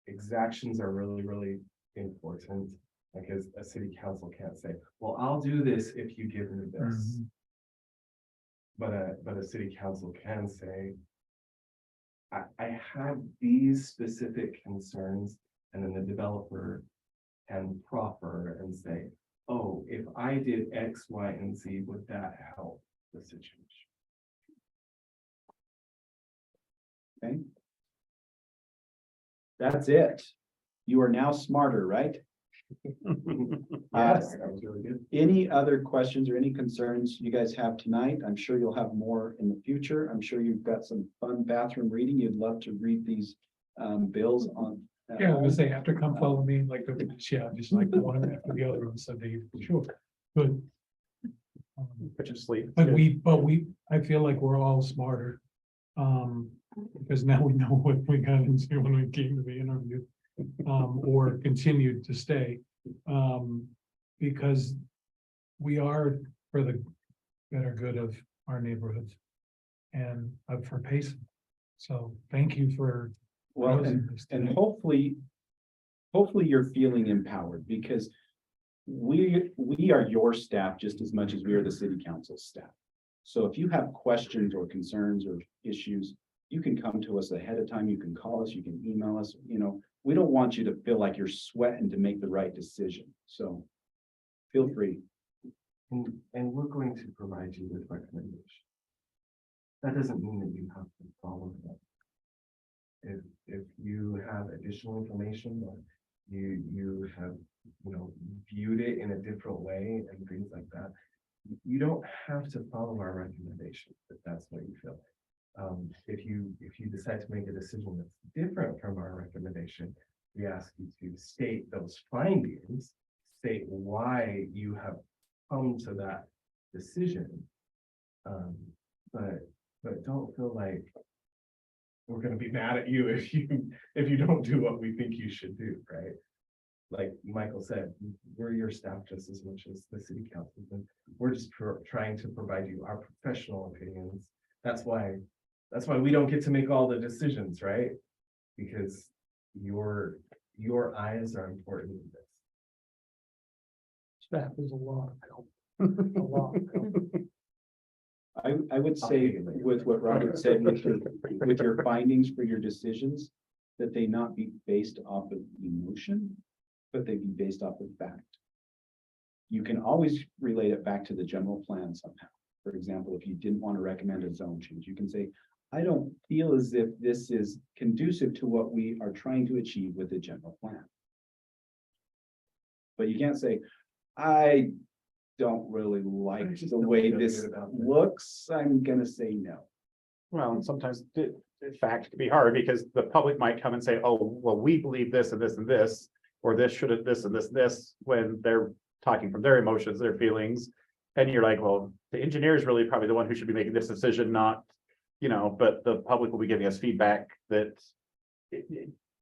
Exactions are really, really important, because a city council can't say, well, I'll do this if you give me this. But a city council can say, I have these specific concerns, and then the developer can proffer and say, oh, if I did X, Y, and Z, would that help the situation? Okay. That's it. You are now smarter, right? Yes, that was really good. Any other questions or any concerns you guys have tonight? I'm sure you'll have more in the future. I'm sure you've got some fun bathroom reading. You'd love to read these bills on. Yeah, I was gonna say, after come follow me, like, yeah, just like one after the other on Sunday, sure, good. Put you to sleep. But I feel like we're all smarter. Because now we know what we got into when we came to the interview. Or continued to stay. Because we are for the better good of our neighborhoods. And for Payson. So thank you for. Well, proposing this and today. hopefully you're feeling empowered, because we are your staff just as much as we are the city council staff. So if you have questions or concerns or issues, you can come to us ahead of time. You can call us, you can email us, we don't want you to feel like you're sweating to make the right decision. So feel free. And we're going to provide you with recommendations. That doesn't mean that you have to follow them. If you have additional information, or you have, viewed it in a different way and things like that, you don't have to follow our recommendations if that's what you feel. if you decide to make a decision that's different from our recommendation, we ask you to state those findings, state why you have come to that decision. But don't feel like we're gonna be mad at you if you don't do what we think you should do, right? Like Michael said, we're your staff just as much as the city council, and we're just trying to provide you our professional opinions. That's why we don't get to make all the decisions, right? Because your eyes are important in this. Staff is a lot of help. A lot of help. I would say with what Robert said, with your findings for your decisions, that they not be based off of emotion, but they be based off of fact. You can always relate it back to the general plan somehow. For example, if you didn't want to recommend a zone change, you can say, I don't feel as if this is conducive to what we are trying to achieve with the general plan. But you can't say, I don't really like the way this looks, I'm gonna say no. Well, and sometimes the fact can be hard because the public might come and say, oh, well, we believe this and this and this, or this should have this and this, when they're talking from their emotions, their feelings. And you're like, well, the engineer is really probably the one who should be making this decision, not, but the public will be giving us feedback that.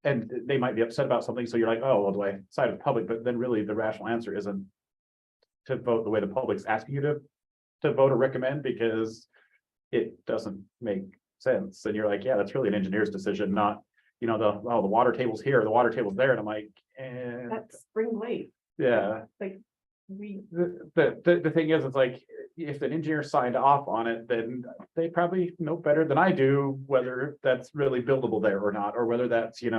And they might be upset about something, so you're like, oh, well, do I side with the public? But then really the rational answer isn't to vote the way the public's asking you to vote or recommend, because it doesn't make sense. And you're like, yeah, that's really an engineer's decision, not, the water table's here, the water table's there. And I'm like, That's spring late, yeah. like, we, The thing is, it's like, if an engineer signed off on it, then they probably know better than I do whether that's really buildable there or not, or whether that's, a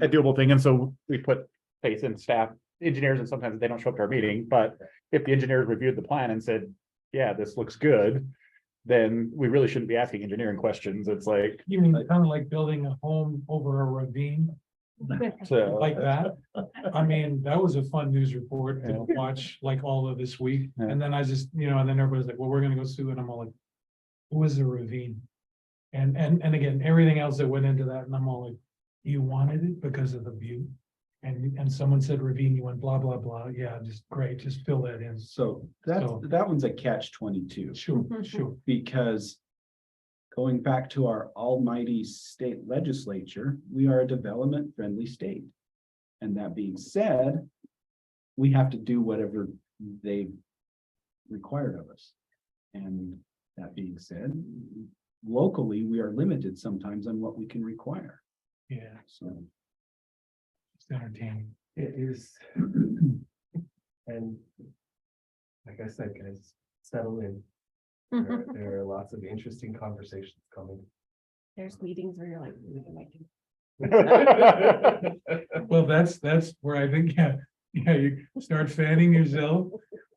doable thing. And so we put Payson staff engineers, and sometimes they don't show up to our meeting, but if the engineers reviewed the plan and said, yeah, this looks good, then we really shouldn't be asking engineering questions. It's like, You mean kind of like building a home over a ravine so, like that? I mean, that was a fun news report to watch like all of this week. Yeah. And then I just, and then everybody's like, well, we're gonna go sue. And I'm all like, what was a ravine? And again, everything else that went into that. And I'm all like, you wanted it because of the view? And someone said ravine, you went blah, blah, blah. Yeah, just great. Just fill that in. So that one's a catch-22. Sure, sure. Because going back to our almighty state legislature, we are a development-friendly state. And that being said, we have to do whatever they required of us. And that being said, locally, we are limited sometimes on what we can require. Yeah, So it's entertaining. It is. And like I said, guys, settle in. There are lots of interesting conversations coming. there's meetings where you're like, "Mm, Well, that's where I think, you start fanning yourself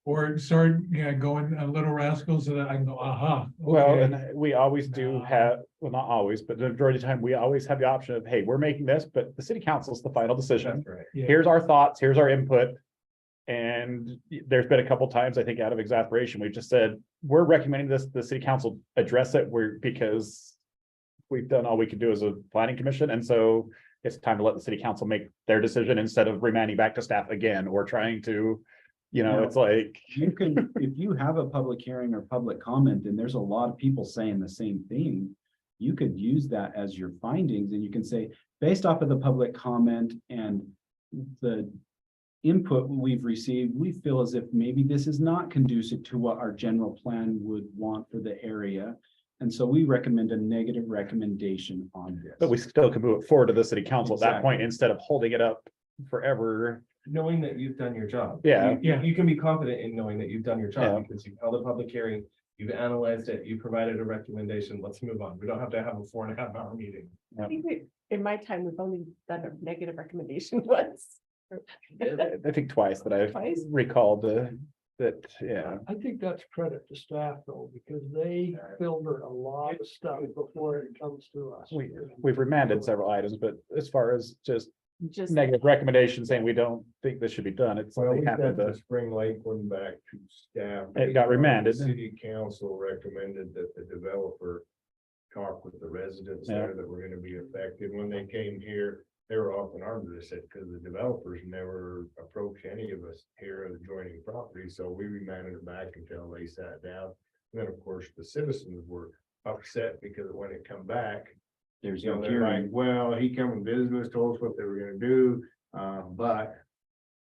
or start, going a little rascal so that I can go, aha. well, okay." and we always do have, well, not always, but the majority of the time, we always have the option of, hey, we're making this, but the city council's the final decision. That's right. Yeah. Here's our thoughts, here's our input. And there's been a couple times, I think, out of exasperation, we've just said, we're recommending this, the city council address it, because we've done all we can do as a planning commission, and so it's time to let the city council make their decision instead of remanding back to staff again, or trying to, it's like. you can, if you have a public hearing or public comment, and there's a lot of people saying the same thing, you could use that as your findings, and you can say, based off of the public comment and the input we've received, we feel as if maybe this is not conducive to what our general plan would want for the area. And so we recommend a negative recommendation on this. But we still can move it forward to the city council at that point, Exactly. instead of holding it up forever. Knowing that you've done your job. Yeah. You can be confident in knowing that you've done your Yeah. job, because you've held a public hearing, you've analyzed it, you provided a recommendation, let's move on. We don't have to have a 4.5 hour meeting. I think in my time, we've only done a negative recommendation once. I think twice that I've Twice? recalled that, yeah. I think that's credit to staff though, because they filter a lot of stuff before it comes to us. We've remanded several items, but as far as just Just, negative recommendations saying we don't think this should be done, it's. Well, they we happen sent the to- Spring Lake one back to staff. It got remanded. The city council recommended that the developer talk with the residents there that were gonna be affected. When they came here, they were off in Arbor, they said, because the developers never approached any of us here of adjoining property, so we remanded it back until they sat down. And then, of course, the citizens were upset because when it come back, There's you know, no they're like, hearing. well, he come and visited us, told us what they were gonna do, but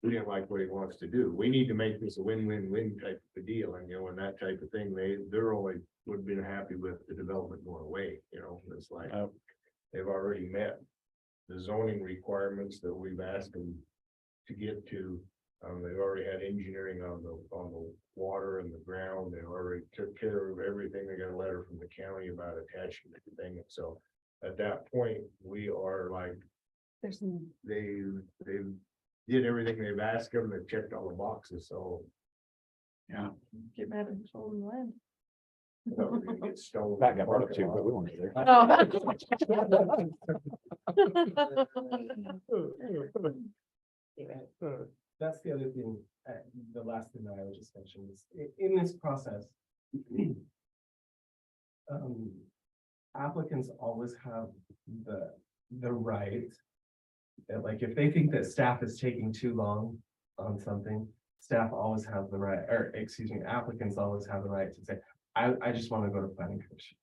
we didn't like what he wants to do. We need to make this a win-win-win type of a deal, and you know, and that type of thing, they're only would have been happy with the development going away, you know, it's like. Oh. They've already met the zoning requirements that we've asked them to get to. They've already had engineering on the water and the ground, they already took care of everything, they got a letter from the county about attaching the thing, and so. At that point, we are like, There's some, they did everything they've asked them, they've checked all the boxes, so. get mad at controlling the land. I thought we were gonna get stoned. That got brought up too, but we won't go there. That's the other thing, the last thing that I would just mention is, in this process. Applicants always have the right. That like, if they think that staff is taking too long on something, staff always have the right, or excuse me, applicants always have the right to say, I just want to go to planning commission.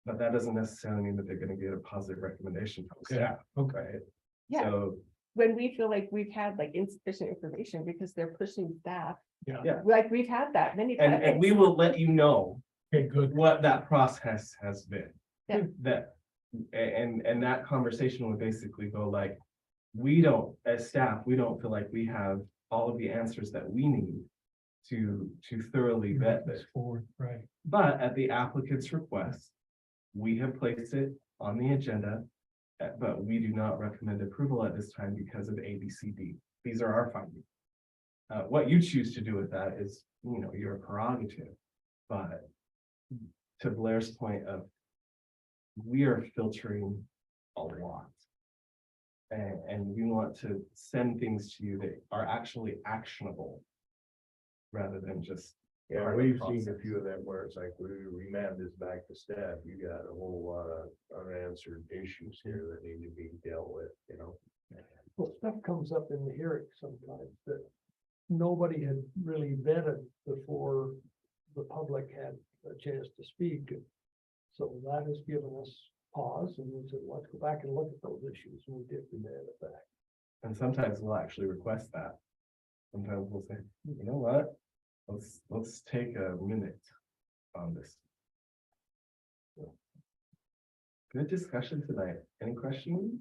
But that doesn't necessarily mean that they're gonna get a positive recommendation from staff, Okay. right? Yeah. So, When we feel like we've had like insufficient information because they're pushing staff. Yeah. Like we've had that many and times. we will let you know Okay, good. what that process has been. Yeah. That, and that conversation would basically go like, we don't, as staff, we don't feel like we have all of the answers that we need to thoroughly vet this. Forward, right. But at the applicant's request, we have placed it on the agenda, but we do not recommend approval at this time because of A, B, C, D. These are our findings. What you choose to do with that is, you know, your prerogative, but to Blair's point of, we are filtering a lot. And we want to send things to you that are actually actionable. Rather than just. Yeah, part of the we've seen a process. few of them where it's like, we remand this back to staff, you got a whole lot of unanswered issues here that need to be dealt with, you know? Well, stuff comes up in the hearing sometimes that nobody had really vetted before the public had a chance to speak. So that has given us pause, and we said, let's go back and look at those issues, and we did remand it back. And sometimes we'll actually request that. Sometimes we'll say, you know what? Let's take a minute on this. Good discussion tonight. Any questions?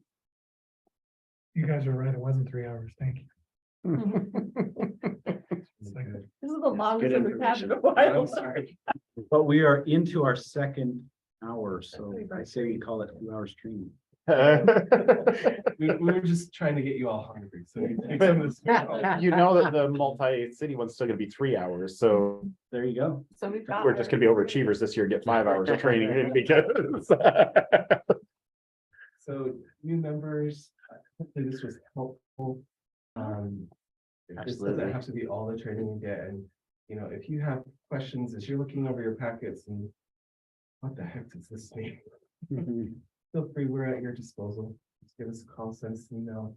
You guys are right, it wasn't 3 hours, thank you. It's like- This is the longest good one we've had in a I'm while. sorry. But we are into our second hour, so I say we call it 2 hours training. We were just trying to get you all hungry, so you take some of this. You know that the multi-city one's still gonna be 3 hours, so There you go. So we've got. we're just gonna be overachievers this year, get 5 hours of training in because. So new members, hopefully this was helpful. This doesn't Absolutely. have to be all the training you get, and you know, if you have questions as you're looking over your packets and. What the heck does this mean? Feel free, we're at your disposal. Just give us a call, send us an email.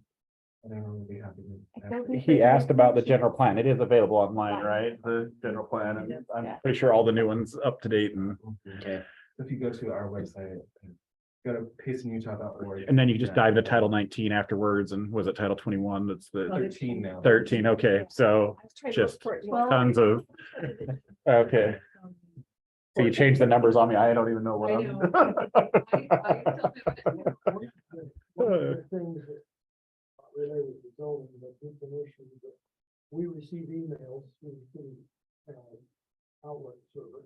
I don't know, we'll be happy to. He asked about the general plan. It is available online, right? The general plan. And I'm pretty sure all the new ones up to date and, Okay. If you go to our website, go to paysonutah.org. and then you just dive into Title 19 afterwards. And was it Title 21? That's the 13 now. 13. Okay, so I was trying to look just for it. tons of, okay. So you changed the numbers on me. I don't even know what I I'm. know. One of the things that related to zoning, but information that we receive emails through the outlet server.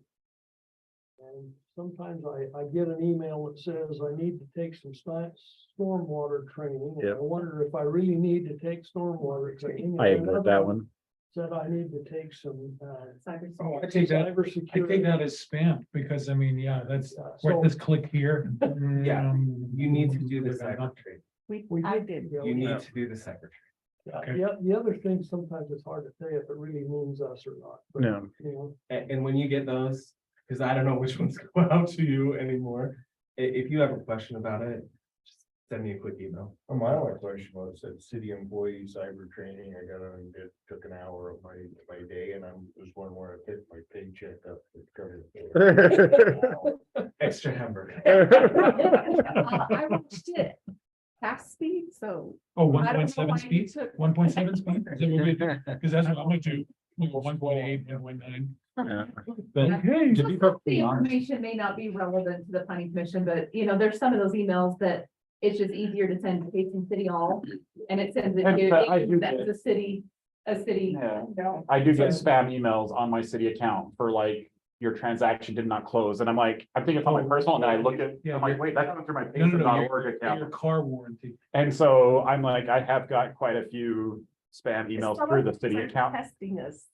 And sometimes I get an email that says I need to take some stormwater training. And I Yep. wonder if I really need to take stormwater training. I And ignored another that one. Said I need to take some Cybersecurity. Oh, I take that, I cybersecurity. take that as spam, because I mean, yeah, that's, So- what, just click here. Yeah, You need to do the cyber training. I did. You need to do the secretary. Okay. The other thing, sometimes it's hard to say if it really means us or not. but, No. You know, And when you get those, Because I don't know which ones go out to you anymore. If you have a question about it, just send me a quick email. Well, my only question was that city employee cyber training, I got on, it took an hour of my day and I was wondering where I picked my paycheck up. to cover it. Extra hamburger. I watched it fast speed, so. Oh, I don't know 1.7 why you speed, took- 1.7 speed, is that what we do? Because that's what I'm gonna do, we go 1.8, 1.9. But to be perfectly The honest, information may not be relevant to the planning commission, but you know, there's some of those emails that it's just easier to send to Payson City Hall. And it sends it And, to, but I do that's get- a city, Yeah. I do get spam emails on my city account for like, your transaction did not close, and I'm like, I'm thinking it's on my personal, and then I look at, Yeah, I'm like, wait, that's coming through my No, no, no, Payson.org Your account. car warranty. And so I'm like, I have got quite a few spam emails through the city account. Testing us.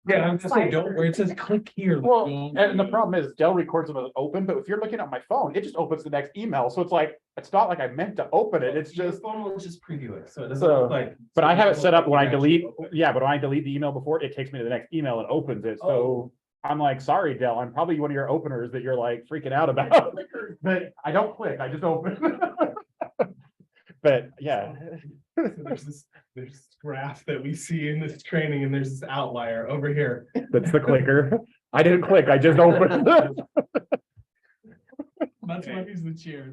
Yeah, I'm just saying, don't, where it says click here. like, Well, don't- and the problem is Dell records them as open, but if you're looking at my phone, it just opens the next email. So it's like, it's not like I meant to open it. It's just, phone will just preview it, so it doesn't So, look like. but I have it set up when I Actually delete, open. yeah, but when I delete the email before, it takes me to the next email and opens it. So I'm like, sorry, Dell, I'm probably one of your openers that you're like freaking out about. But I don't click, I just open. But yeah. So there's this graph that we see in this training, and there's this outlier over here. That's the clicker. I didn't click, I just opened. That's why he's the chair.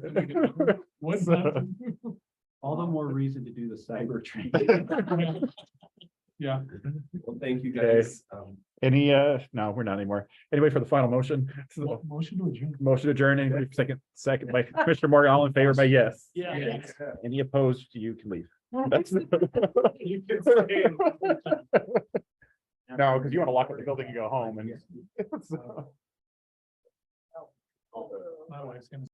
What's So- that? all the more reason to do the cyber training. Yeah. Well, thank you guys. Any, no, we're not anymore. Anyway, for the final motion, Motion to adjourn. motion adjourning, second by Commissioner Morgan, all in favor by yes. Yeah. Any opposed, you can leave. That's- You can stay. No, because you want to lock up the building and go home and. My wife's gonna